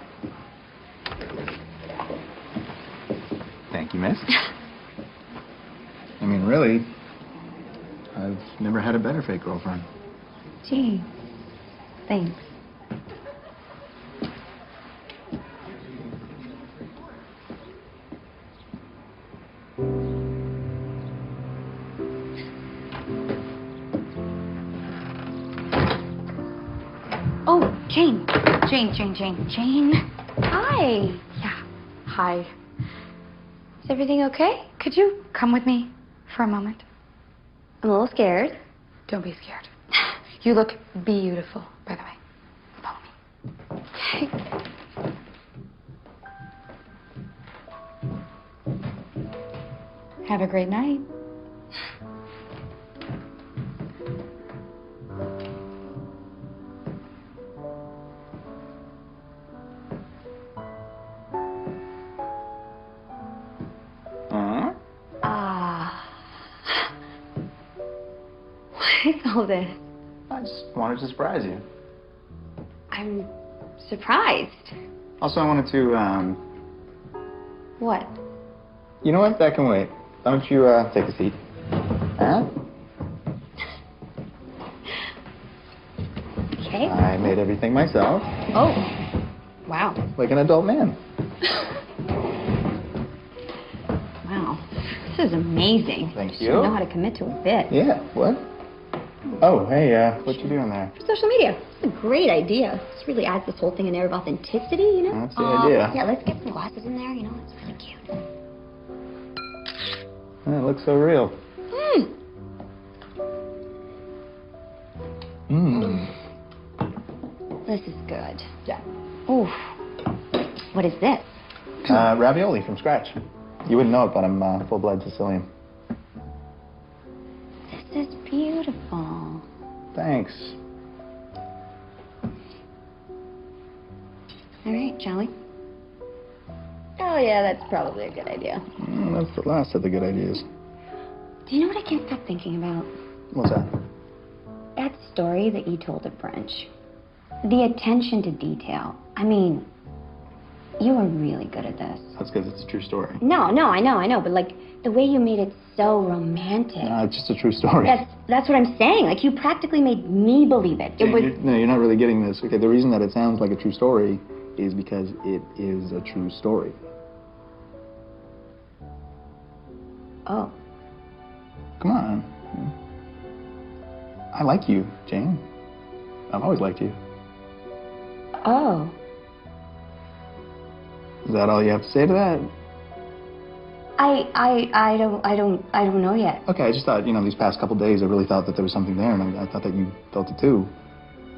Thank you, miss. I mean, really, I've never had a better fake girlfriend. Gee. Thanks. Oh, Jane. Jane. Hi. Yeah. Hi. Is everything okay? Could you come with me for a moment? I'm a little scared. Don't be scared. You look beautiful, by the way. Follow me. Have a great night. What is all this? I just wanted to surprise you. I'm surprised. Also, I wanted to, What? You know what? That can wait. Why don't you, take a seat? Huh? Okay. I made everything myself, Oh. Wow. like an adult man. Wow. This is amazing. Thank I you. don't know how to commit to a bit. Yeah, what? Oh, hey, what you doing there? Social media. It's a great idea. This really adds this whole thing an air of authenticity, you know? That's the idea. Yeah, let's get some glasses in there, you know? It's really cute. Oh, it looks so real. This is good. Yeah. Ooh. What is this? Ravioli from scratch. You wouldn't know it, but I'm full-blood Sicilian. This is beautiful. Thanks. All right, shall we? Oh, yeah, that's probably a good idea. That's the last of the good ideas. Do you know what I can't stop thinking about? What's that? That story that you told at brunch. The attention to detail. I mean, you were really good at this. That's because it's a true story. No, I know, but like the way you made it so romantic. No, it's just a true story. That's what I'm saying. Like you practically made me believe it. It was. No, you're not really getting this. Okay, the reason that it sounds like a true story is because it is a true story. Oh. Come on. I like you, Jane. I've always liked you. Oh. Is that all you have to say to that? I don't know yet. Okay, I just thought, these past couple days, I really thought that there was something there, and I thought that you felt it too.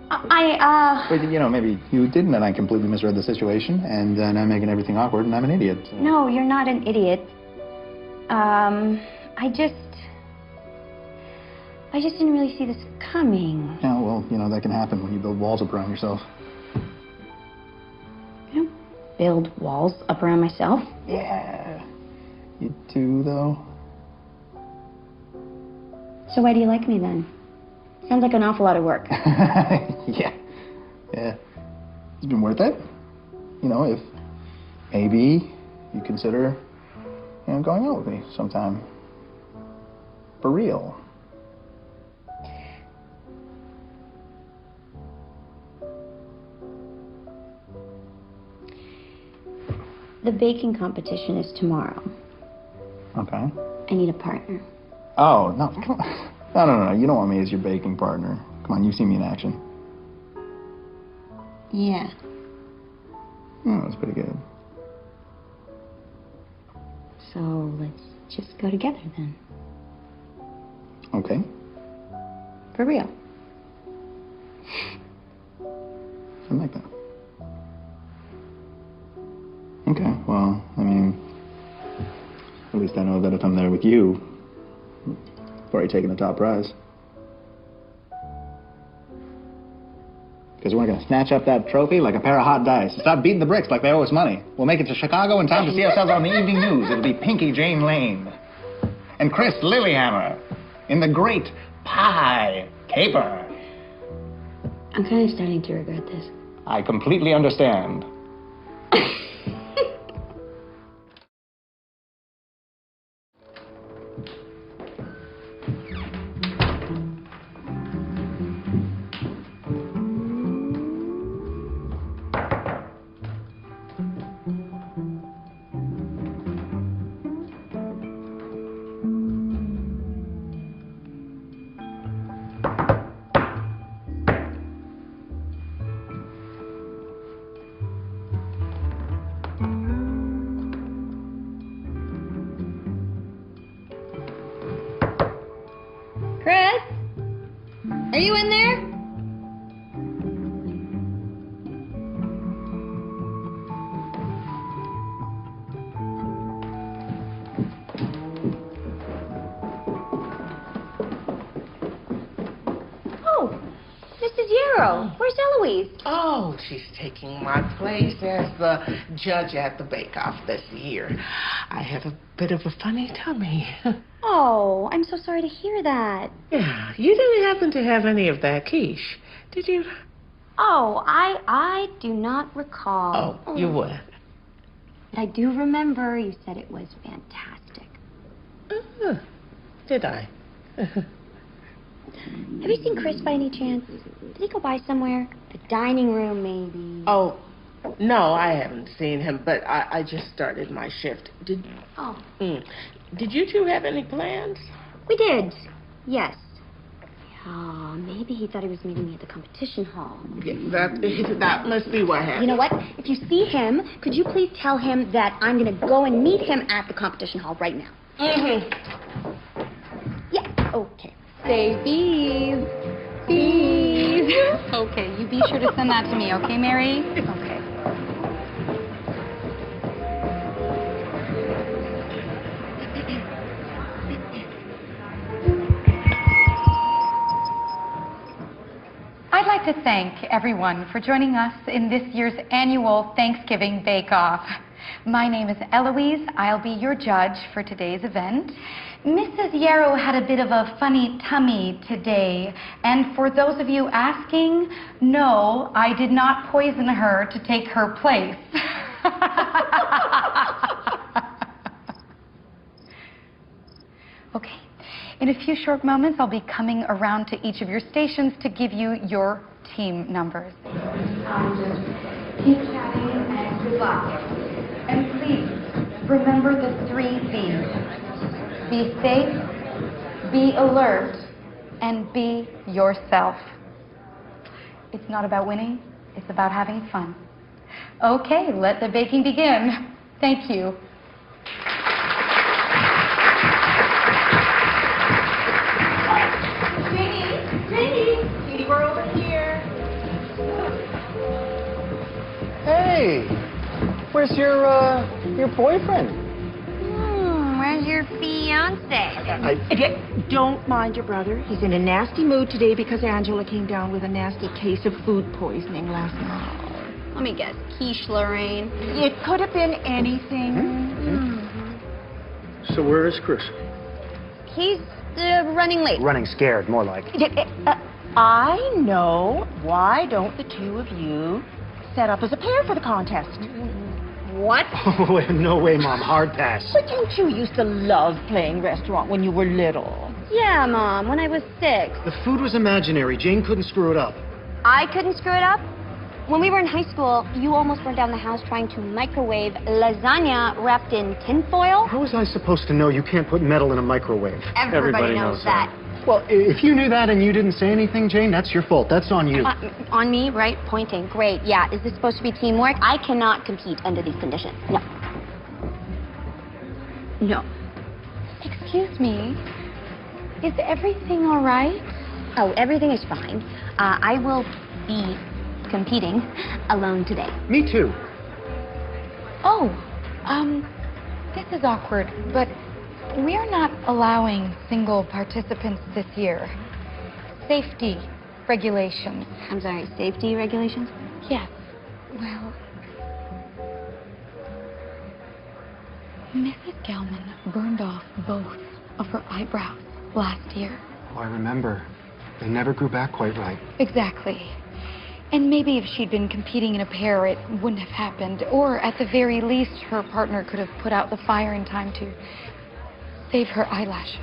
But, maybe you didn't, and I completely misread the situation, and I'm making everything awkward, and I'm an idiot. So. No, you're not an idiot. I just didn't really see this coming. Yeah, well, that can happen when you build walls up around yourself. I don't build walls up around myself. Yeah. You do, though? So why do you like me, then? Sounds like an awful lot of work. Yeah. It's been worth it. If maybe you consider, going out with me sometime. For real. The baking competition is tomorrow. Okay. I need a partner. Oh, no. No. You don't want me as your baking partner. Come on, you've seen me in action. Yeah. Oh, that's pretty good. So let's just go together then. Okay. For real. Something like that. Okay, well, at least I know that if I'm there with you, I've already taken the top prize. Because we're going to snatch up that trophy like a pair of hot dice. Stop beating the bricks like they owe us money. We'll make it to Chicago in time to see ourselves on the evening news. It'll be Pinky Jane Lane and Chris Lilyhammer in the great pie caper. I'm kind of starting to regret this. I completely understand. Chris? Are you in there? Oh, Mrs. Yarrow. Where's Eloise? Oh, she's taking my place as the judge at the bake-off this year. I have a bit of a funny tummy. Oh, I'm so sorry to hear that. Yeah, you didn't happen to have any of that quiche, did you? Oh, I do not recall. Oh, you would. But I do remember you said it was fantastic. Did I? Have you seen Chris by any chance? Did he go by somewhere? The dining room, maybe? Oh, no, I haven't seen him, but I just started my shift. Oh. Did you two have any plans? We did, yes. Oh, maybe he thought he was meeting me at the competition hall. Yeah, that must be what happened. You know what? If you see him, could you please tell him that I'm going to go and meet him at the competition hall right now? Yeah, okay. Say bees. Bees. Okay, you be sure to send that to me, okay, Mary? Okay. I'd like to thank everyone for joining us in this year's annual Thanksgiving Bake Off. My name is Eloise. I'll be your judge for today's event. Mrs. Yarrow had a bit of a funny tummy today, and for those of you asking, no, I did not poison her to take her place. Okay. In a few short moments, I'll be coming around to each of your stations to give you your team numbers. Keep chatting and good luck. And please, remember the 3 B's. Be safe, be alert, and be yourself. It's not about winning, it's about having fun. Okay, let the baking begin. Thank you. Katie, we're over here. Hey, where's your boyfriend? Where's your fiance? Don't mind your brother. He's in a nasty mood today because Angela came down with a nasty case of food poisoning last night. Let me guess. Quiche, Lorraine. It could have been anything. So where is Chris? He's running late. Running scared, more like. I know. Why don't the two of you set up as a pair for the contest? What? Oh, no way, Mom. Hard pass. But you two used to love playing restaurant when you were little. Yeah, Mom, when I was 6. The food was imaginary. Jane couldn't screw it up. I couldn't screw it up? When we were in high school, you almost burned down the house trying to microwave lasagna wrapped in tinfoil. How was I supposed to know you can't put metal in a microwave? Everybody knows that. Well, if you knew that and you didn't say anything, Jane, that's your fault. That's on you. On me, right? Pointing. Great. Yeah. Is this supposed to be teamwork? I cannot compete under these conditions. No. No. Excuse me. Is everything all right? Oh, everything is fine. I will be competing alone today. Me too. Oh, this is awkward, but we are not allowing single participants this year. Safety regulations. I'm sorry, safety regulations? Yes. Well, Mrs. Gelman burned off both of her eyebrows last year. Oh, I remember. They never grew back quite right. Exactly. And maybe if she'd been competing in a pair, it wouldn't have happened. Or at the very least, her partner could have put out the fire in time to save her eyelashes.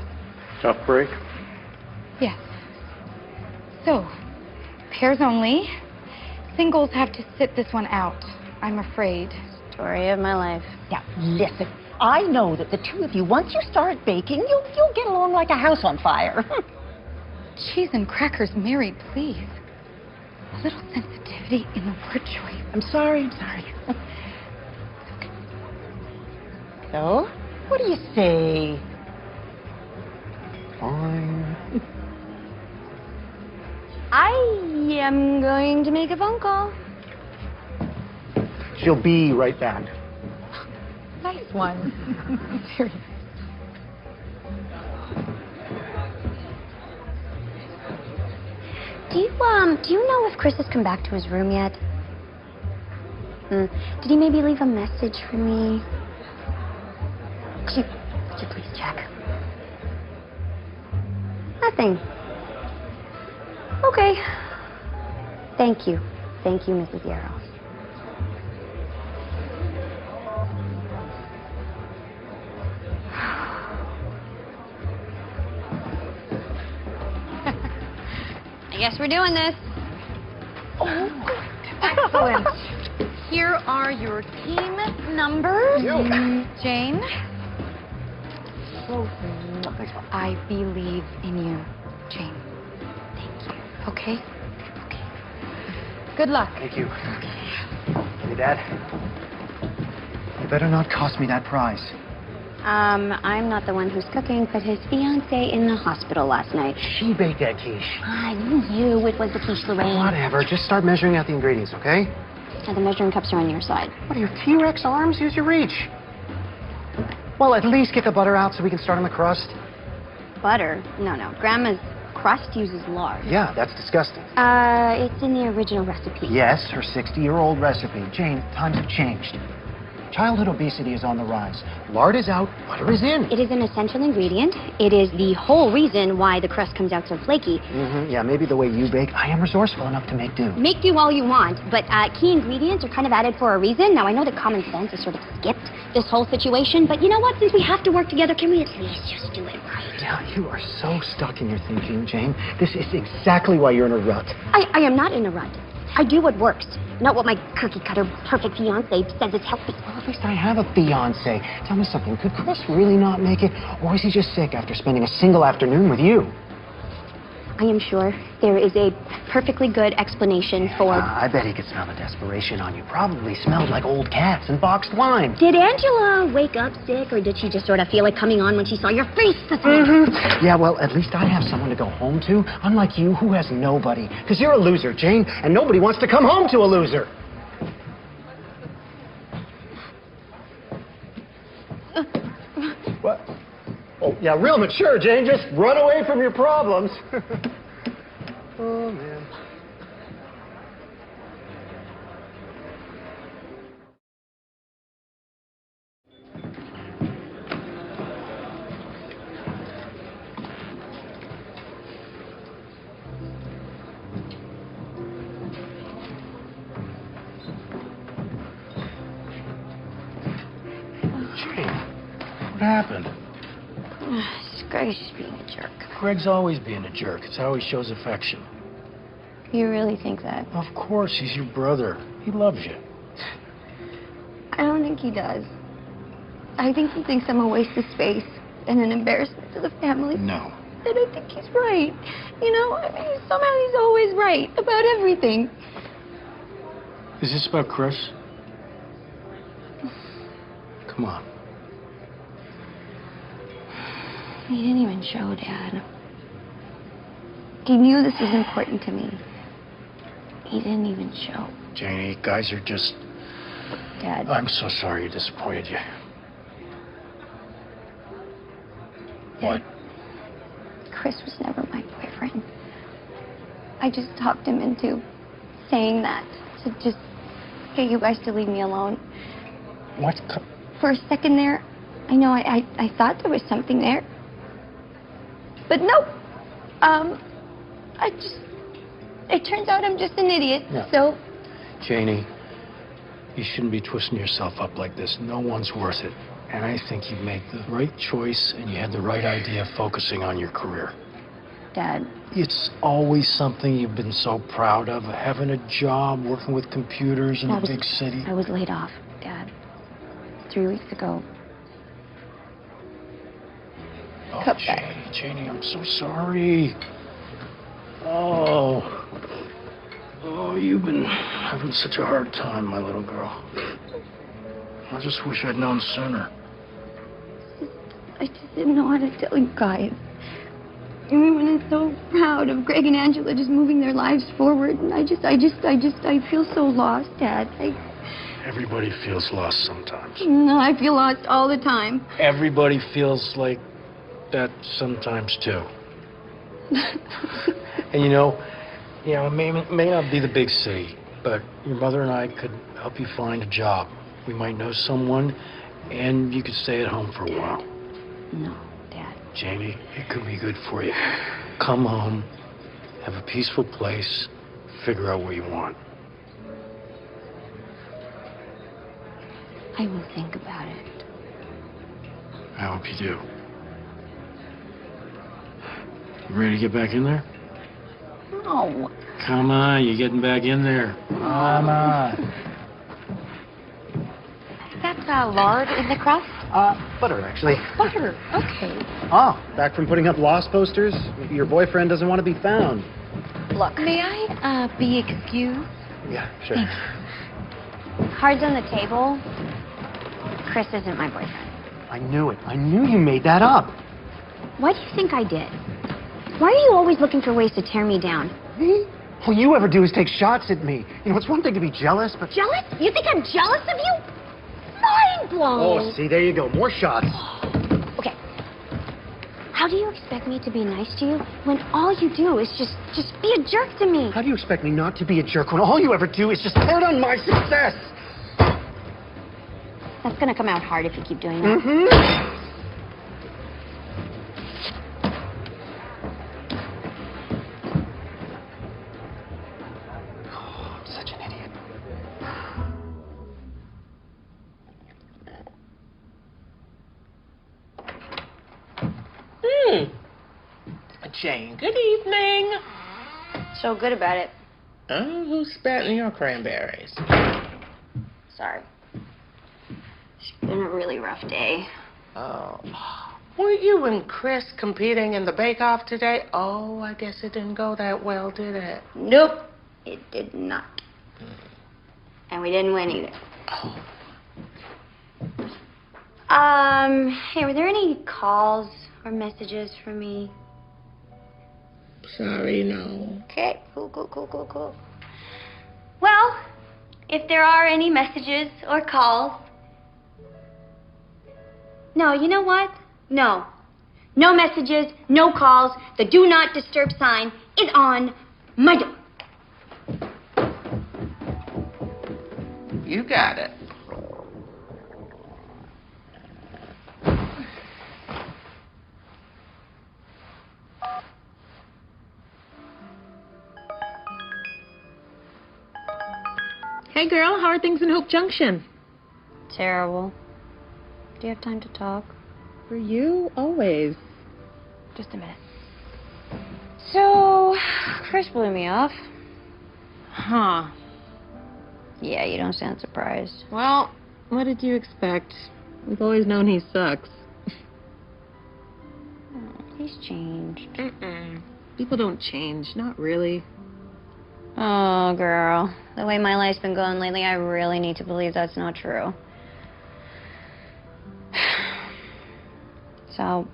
Tough break? Yes. So, pairs only. Singles have to sit this one out, I'm afraid. Story of my life. Now, listen. I know that the two of you, once you start baking, you'll get along like a house on fire. Cheese and crackers, Mary, please. A little sensitivity in the word choice. I'm sorry. So, what do you say? Fine. I am going to make a phone call. She'll be right back. Nice one. Very nice. Do you know if Chris has come back to his room yet? Did he maybe leave a message for me? Could you please check? Nothing. Okay. Thank you. Thank you, Mrs. Yarrow. I guess we're doing this. Oh, excellent. Here are your team numbers. Jane. I believe in you, Jane. Thank you. Okay? Okay. Good luck. Thank you. Hey, Dad. You better not cost me that prize. I'm not the one who's cooking, but his fiance in the hospital last night. She baked that quiche. You knew it was the quiche, Lorraine. Whatever. Just start measuring out the ingredients, okay? And the measuring cups are on your side. What are your T-Rex arms? Use your reach. Well, at least get the butter out so we can start on the crust. Butter? No. Grandma's crust uses lard. Yeah, that's disgusting. It's in the original recipe. Yes, her 60-year-old recipe. Jane, times have changed. Childhood obesity is on the rise. Lard is out, butter is in. It is an essential ingredient. It is the whole reason why the crust comes out so flaky. Yeah, maybe the way you bake. I am resourceful enough to make do. Make do all you want, but key ingredients are kind of added for a reason. Now, I know that common sense has sort of skipped this whole situation, but you know what? Since we have to work together, can we at least just do it right? Yeah, you are so stuck in your thinking, Jane. This is exactly why you're in a rut. I am not in a rut. I do what works, not what my cookie-cutter perfect fiancé says is healthy. Well, at least I have a fiancé. Tell me something, could Chris really not make it, or is he just sick after spending a single afternoon with you? I am sure there is a perfectly good explanation for... I bet he could smell the desperation on you. Probably smelled like old cats and boxed wine. Did Angela wake up sick, or did she just sort of feel it coming on when she saw your face this morning? Yeah, well, at least I have someone to go home to, unlike you, who has nobody. Because you're a loser, Jane, and nobody wants to come home to a loser. What? Oh, yeah, real mature, Jane. Just run away from your problems. Oh, man. Jane, what happened? Greg's just being a jerk. Greg's always being a jerk. It's how he shows affection. You really think that? Of course, he's your brother. He loves you. I don't think he does. I think he thinks I'm a waste of space and an embarrassment to the family. No. And I think he's right. You know, I mean, somehow he's always right about everything. Is this about Chris? Come on. He didn't even show, Dad. He knew this was important to me. He didn't even show. Janie, guys are just... Dad. I'm so sorry I disappointed you. What? Chris was never my boyfriend. I just talked him into saying that. To just get you guys to leave me alone. What? For a second there, I know I thought there was something there. But nope. It turns out I'm just an idiot, No. so... Janie, you shouldn't be twisting yourself up like this. No one's worth it. And I think you made the right choice and you had the right idea focusing on your career. Dad. It's always something you've been so proud of, having a job, working with computers in a big city. I was laid off, Dad. 3 weeks ago. Oh, Cut back. Janie, I'm so sorry. Oh, you've been having such a hard time, my little girl. I just wish I'd known sooner. I just didn't know how to tell you guys. Everyone is so proud of Greg and Angela just moving their lives forward, and I feel so lost, Dad. Everybody feels lost sometimes. No, I feel lost all the time. Everybody feels like that sometimes too. And you know, it may not be the big city, but your mother and I could help you find a job. We might know someone, and you could stay at home for a while. No, Dad. Janie, it could be good for you. Come home, have a peaceful place, figure out what you want. I will think about it. I hope you do. You ready to get back in there? No. Come on, you're getting back in there. Come on. That's lard in the crust? Butter, actually. Butter. Okay. Oh, back from putting up lost posters? Your boyfriend doesn't want to be found. Look. May I be excused? Yeah, sure. Thank you. Cards on the table. Chris isn't my boyfriend. I knew it. I knew you made that up. Why do you think I did? Why are you always looking for ways to tear me down? Me? All you ever do is take shots at me. You know, it's one thing to be jealous, but... Jealous? You think I'm jealous of you? Mind blown. Oh, see, there you go. More shots. Okay. How do you expect me to be nice to you when all you do is just be a jerk to me? How do you expect me not to be a jerk when all you ever do is just tear down my success? That's gonna come out hard if you keep doing that. Mm-hmm. Jane, good evening. So good about it. Who's spatting your cranberries? Sorry. It's been a really rough day. Oh, Weren't you and Chris competing in the bake-off today? Oh, I guess it didn't go that well, did it? Nope, it did not. And we didn't win either. Hey, were there any calls or messages for me? Sorry, no. Okay, cool. Well, if there are any messages or calls... No, you know what? No. No messages, no calls. The do not disturb sign is on my door. You got it. Hey, girl, how are things in Hope Junction? Terrible. Do you have time to talk? For you, always. Just a minute. So, Chris blew me off. Huh. Yeah, you don't sound surprised. Well, what did you expect? We've always known he sucks. He's changed. People don't change, not really. Oh, girl. The way my life's been going lately, I really need to believe that's not true. So,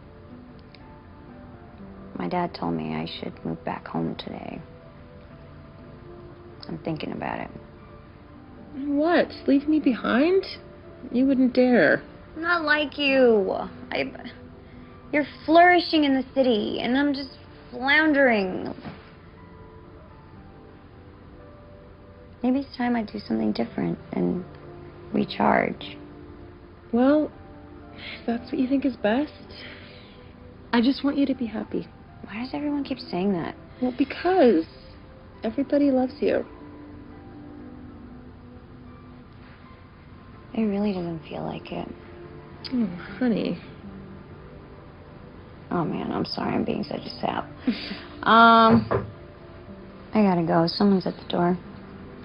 my dad told me I should move back home today. I'm thinking about it. What? Leave me behind? You wouldn't dare. Not like you. You're flourishing in the city, and I'm just floundering. Maybe it's time I do something different and recharge. Well, if that's what you think is best, I just want you to be happy. Why does everyone keep saying that? Well, because everybody loves you. It really doesn't feel like it. Oh, honey. Oh, man, I'm sorry I'm being such a sap. I gotta go. Someone's at the door.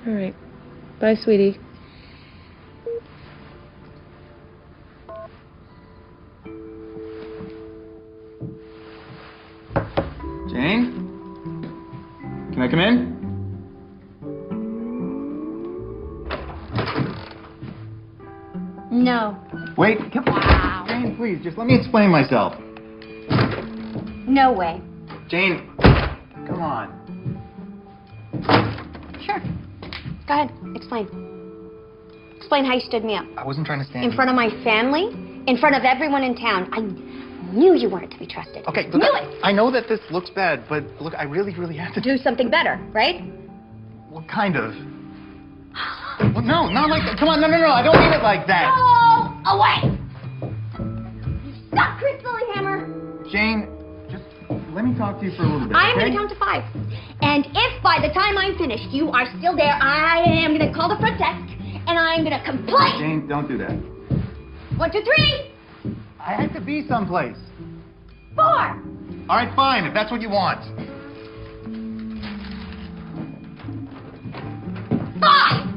All right. Bye, sweetie. Jane? Can I come in? No. Wait, Jane, please, just let me explain myself. No way. Jane, come on. Sure. Go ahead. Explain. Explain how you stood me up. I wasn't trying to stand In front of my family? In front of everyone in town. I knew you weren't to be trusted. Okay, look, Knew it! I know that this looks bad, but look, I really have to Do something better, right? Well, kind of. Well, no, not like that. Come on, no, I don't mean it like that. Go away! You suck, Chris Lillyhammer! Jane, just let me talk to you for a little bit, I'm okay? going to count to 5. And if by the time I'm finished you are still there, I am going to call the front desk and I'm going to complain. Jane, don't do that. 1, 2, 3. I have to be someplace. 4. All right, fine, if that's what you want. 5.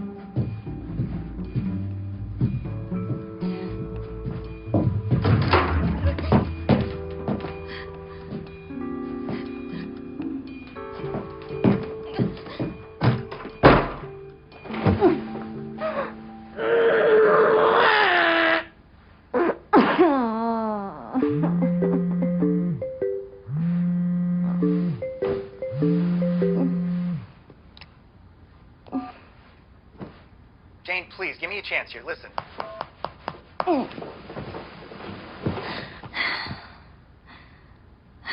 Jane, please, give me a chance here. Listen.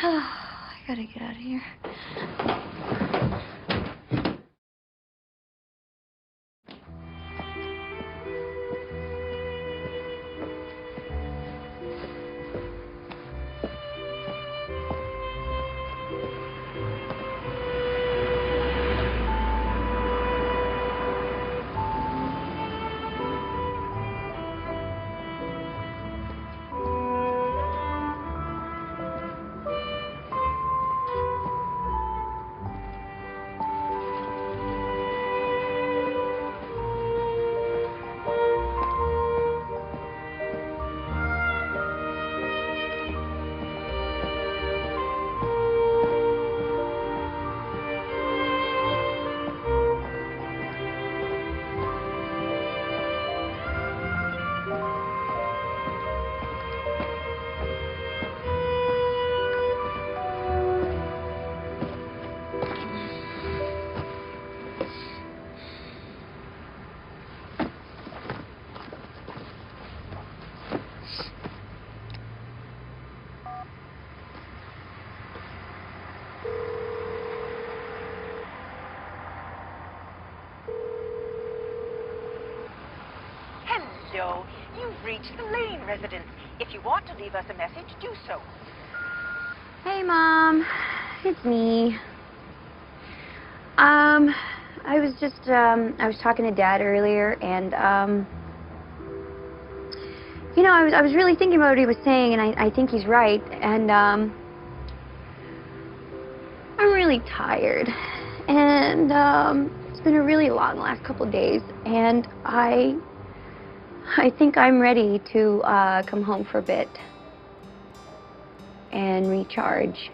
I gotta get out of here. Hello. You've reached the Lane residence. If you want to leave us a message, do so. Hey, Mom. It's me. I was talking to Dad earlier, and, you know, I was really thinking about what he was saying, and I think he's right, and, I'm really tired, and, it's been a really long last couple of days, and I think I'm ready to, come home for a bit and recharge.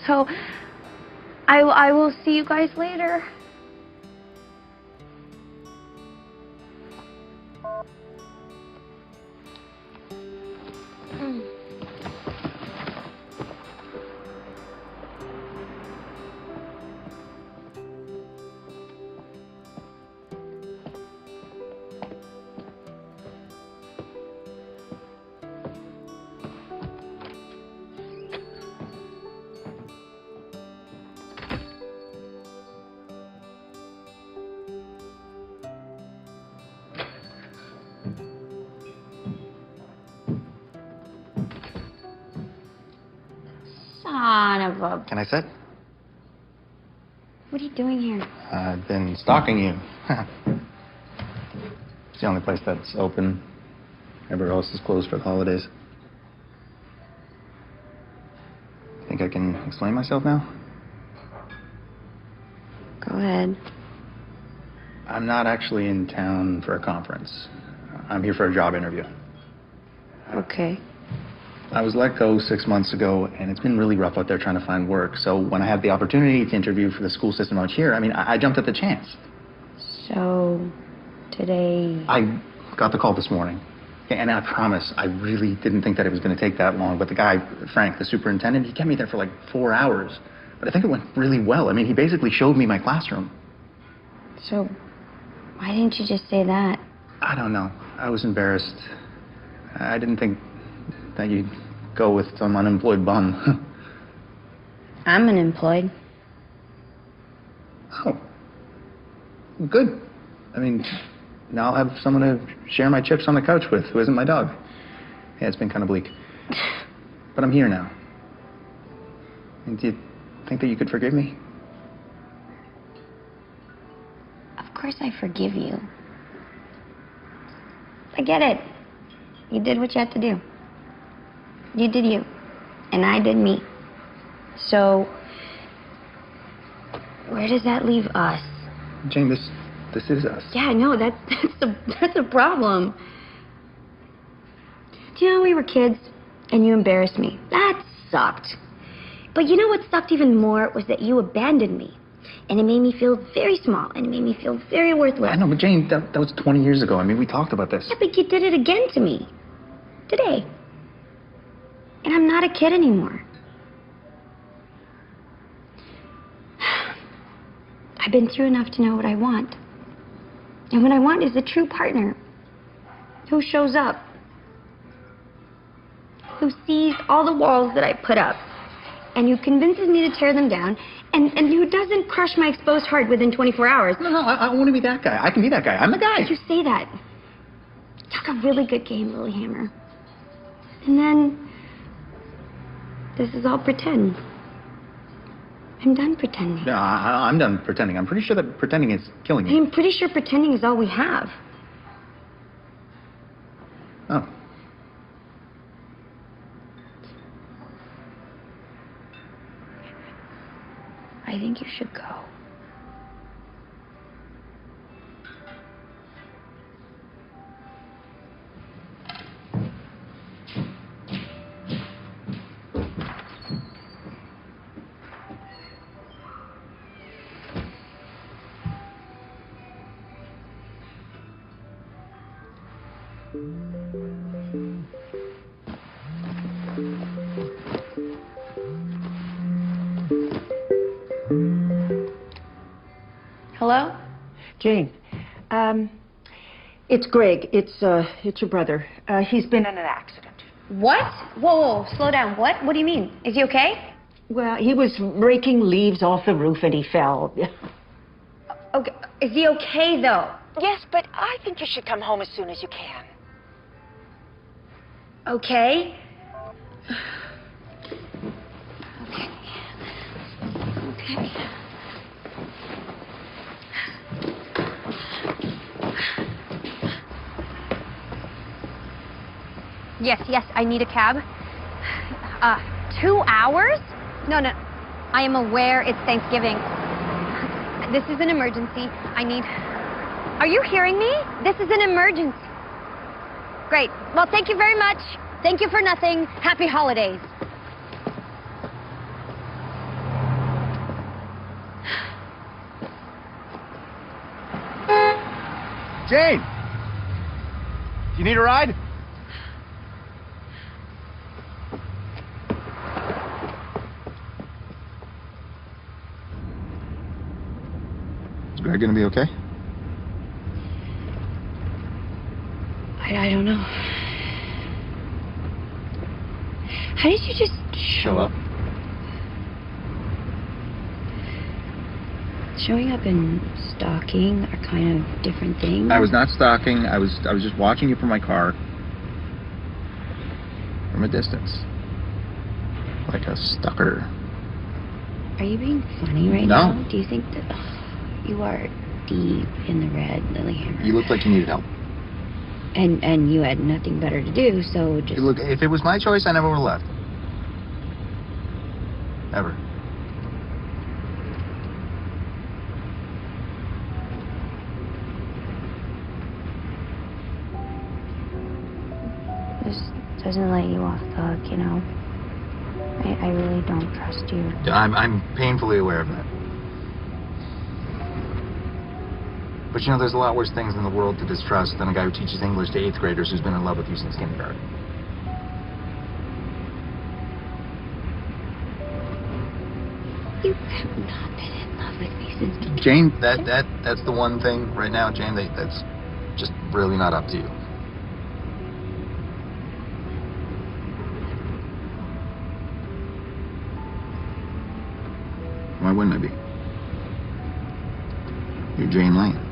So, I will see you guys later. Son of a... Can I sit? What are you doing here? I've been stalking you. It's the only place that's open. Everywhere else is closed for the holidays. Think I can explain myself now? Go ahead. I'm not actually in town for a conference. I'm here for a job interview. Okay. I was let go 6 months ago, and it's been really rough out there trying to find work. So when I had the opportunity to interview for the school system out here, I jumped at the chance. So, today... I got the call this morning. And I promise, I really didn't think that it was going to take that long. But the guy, Frank, the superintendent, he kept me there for like 4 hours. But I think it went really well. He basically showed me my classroom. So, why didn't you just say that? I don't know. I was embarrassed. I didn't think that you'd go with some unemployed bum. I'm unemployed. Oh. Good. Now I'll have someone to share my chips on the couch with who isn't my dog. Yeah, it's been kind of bleak. But I'm here now. And do you think that you could forgive me? Of course I forgive you. I get it. You did what you had to do. You did you. And I did me. So, where does that leave us? Jane, this is us. Yeah, no, that's a problem. Do you know we were kids and you embarrassed me? That sucked. But you know what sucked even more was that you abandoned me. And it made me feel very small, and it made me feel very worthless. I know, but Jane, that was 20 years ago. We talked about this. Yeah, but you did it again to me. Today. And I'm not a kid anymore. I've been through enough to know what I want. And what I want is a true partner. Who shows up. Who sees all the walls that I put up. And who convinces me to tear them down. And who doesn't crush my exposed heart within 24 hours. No, I want to be that guy. I can be that guy. I'm the guy. You say that. Talk a really good game, Lilyhammer. And then... this is all pretend. I'm done pretending. No, I'm done pretending. I'm pretty sure that pretending is killing me. I'm pretty sure pretending is all we have. Oh. I think you should go. Hello? Jane, it's Greg. It's your brother. He's been in an accident. What? Whoa, slow down. What? What do you mean? Is he okay? Well, he was raking leaves off the roof and he fell. Okay, is he okay though? Yes, but I think you should come home as soon as you can. Okay. Okay. Yes, I need a cab. 2 hours? No. I am aware it's Thanksgiving. This is an emergency. Are you hearing me? This is an emergency. Great. Well, thank you very much. Thank you for nothing. Happy holidays. Jane! You need a ride? Is Greg gonna be okay? I don't know. How did you just Show up. Showing up and stalking are kind of different things. I was not stalking. I was just watching you from my car. From a distance. Like a stalker. Are you being funny right No. now? Do you think that you are deep in the red, Lilyhammer? You looked like you needed help. And you had nothing better to do, so just... Look, if it was my choice, I never would have left. Ever. This doesn't let you off the hook, you know? I really don't trust you. I'm painfully aware of that. But you know, there's a lot worse things in the world to distrust than a guy who teaches English to 8th graders who's been in love with you since kindergarten. You have not been in love with me since kindergarten. Jane, that's the one thing right now, Jane, that's just really not up to you. Why wouldn't I be? You're Jane Lane.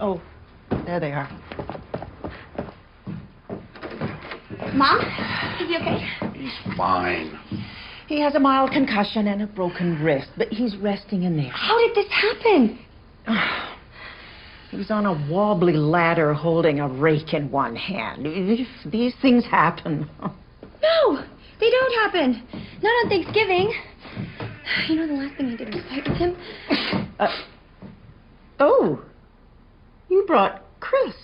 Oh, there they are. Mom? Is he okay? He's fine. He has a mild concussion and a broken wrist, but he's resting in there. How did this happen? He was on a wobbly ladder holding a rake in one hand. These things happen. No, they don't happen. Not on Thanksgiving. You know, the last thing I did was fight with him. Oh, you brought Chris.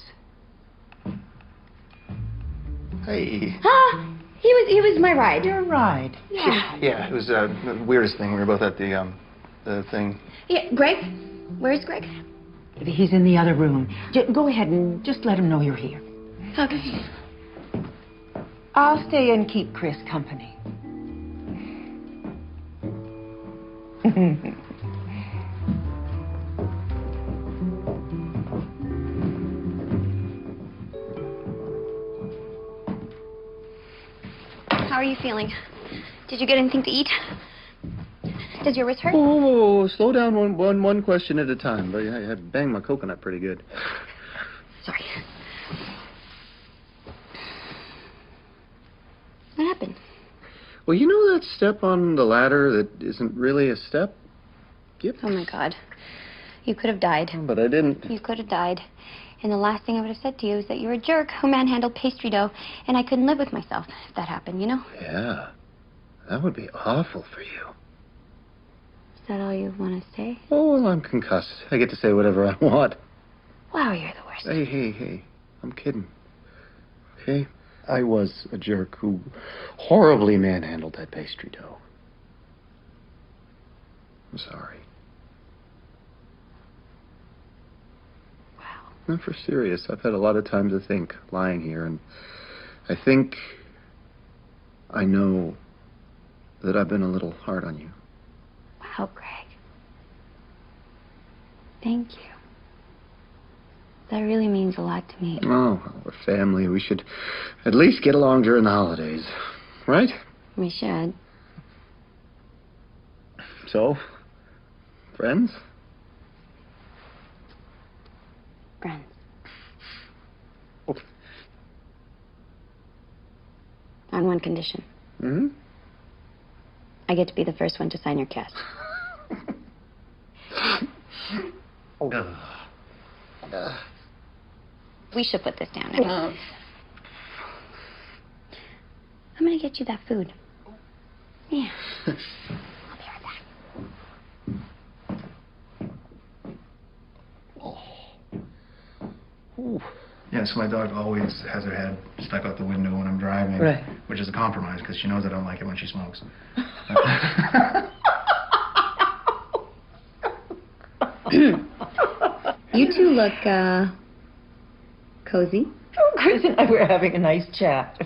Hey. Huh? He was my ride. Your ride? Yeah. Yeah, it was the weirdest thing. We were both at the thing. Yeah, Greg? Where's Greg? He's in the other room. Go ahead and just let him know you're here. Okay. I'll stay and keep Chris company. How are you feeling? Did you get anything to eat? Does your wrist hurt? Whoa, slow down one question at a time. But I had banged my coconut pretty good. Sorry. What happened? Well, you know that step on the ladder that isn't really a step? Yep. Oh, my God. You could have died. But I didn't. You could have died. And the last thing I would have said to you is that you're a jerk who manhandled pastry dough, and I couldn't live with myself if that happened, you know? Yeah. That would be awful for you. Is that all you want to say? Oh, well, I'm concussed. I get to say whatever I want. Wow, you're the worst. Hey. I'm kidding. Okay? I was a jerk who horribly manhandled that pastry dough. I'm sorry. Wow. I'm for serious. I've had a lot of time to think, lying here, and I think I know that I've been a little hard on you. Wow, Greg. Thank you. That really means a lot to me. Oh, we're family. We should at least get along during the holidays, right? We should. So, friends? Friends. Oh. On one condition. Hmm? I get to be the first one to sign your cast. We should put this down. I'm gonna get you that food. Yeah. I'll be right back. Yeah, so my dog always has her head stuck out the window when I'm driving, Right. which is a compromise because she knows I don't like it when she smokes. You two look, cozy. Oh, Chris and I were having a nice chat.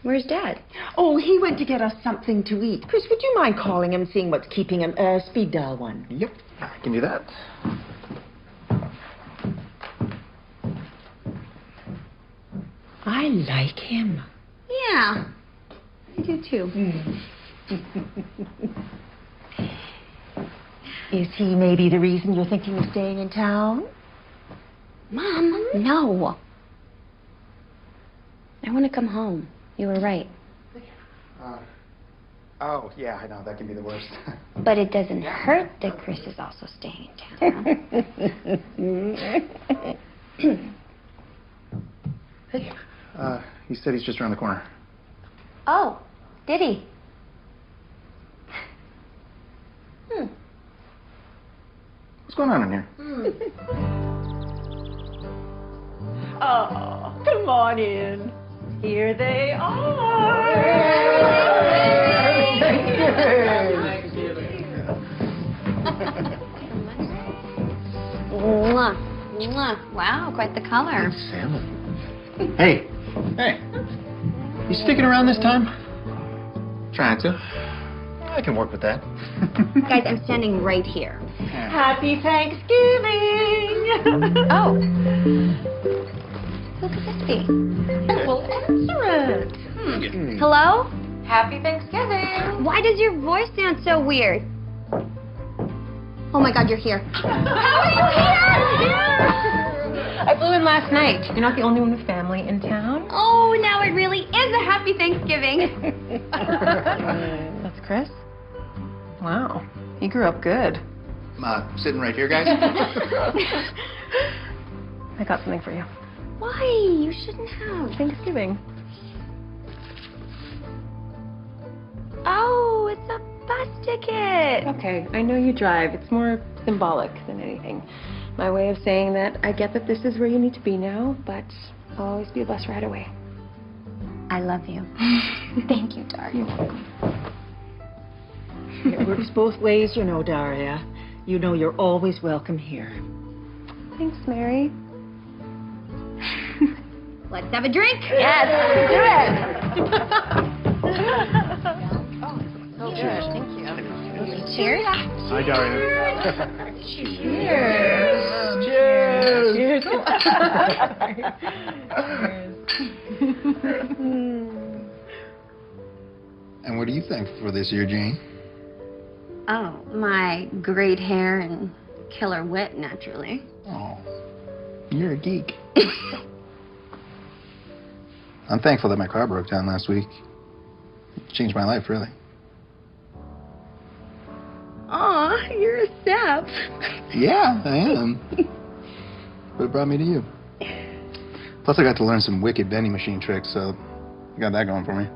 Where's Dad? Oh, he went to get us something to eat. Chris, would you mind calling him, seeing what's keeping him? Speed dial 1. Yep, I can do that. I like him. Yeah, I do too. Is he maybe the reason you're thinking of staying in town? Mom, no. I want to come home. You were right. Oh, yeah, I know. That can be the worst. But it doesn't hurt that Chris is also staying in town. He said he's just around the corner. Oh, did he? What's going on in here? Oh, come on in. Here they are. Mwah. Mwah. Wow, quite the color. Salmon. Hey. Hey. You sticking around this time? Trying to. I can work with that. Guys, I'm standing right here. Happy Thanksgiving. Oh. Who could this be? Well, answer it. Hello? Happy Thanksgiving. Why does your voice sound so weird? Oh my God, you're here. How are you here? I flew in last night. You're not the only one with family in town. Oh, now it really is a happy Thanksgiving. That's Chris? Wow. He grew up good. Sitting right here, guys. I got something for you. Why? You shouldn't have. Thanksgiving. Oh, it's a bus ticket. Okay, I know you drive. It's more symbolic than anything. My way of saying that I get that this is where you need to be now, but I'll always be a bus ride away. I love you. Thank you, Daria. You're welcome. It works both ways, you know, Daria. You know you're always welcome here. Thanks, Mary. Let's have a drink. Yes, let's do it. Oh, good. Thank you. Cheers. Hi, Daria. Cheers. Cheers. And what do you think for this year, Jane? Oh, my great hair and killer wit, naturally. Oh, you're a geek. I'm thankful that my car broke down last week. It changed my life, really. Aw, you're a sap. Yeah, I am. But it brought me to you. Plus, I got to learn some wicked vending machine tricks, so I got that going for me.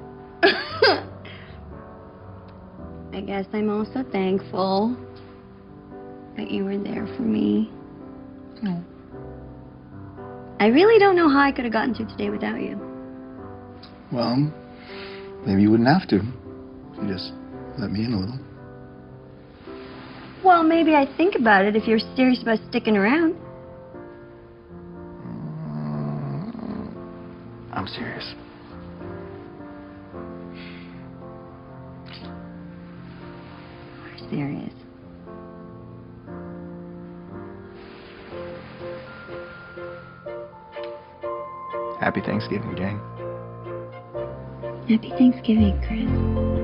I guess I'm also thankful that you were there for me. Oh. I really don't know how I could have gotten through today without you. Well, maybe you wouldn't have to. You just let me in a little. Well, maybe I'd think about it if you're serious about sticking around. I'm serious. We're serious. Happy Thanksgiving, Jane. Happy Thanksgiving, Chris.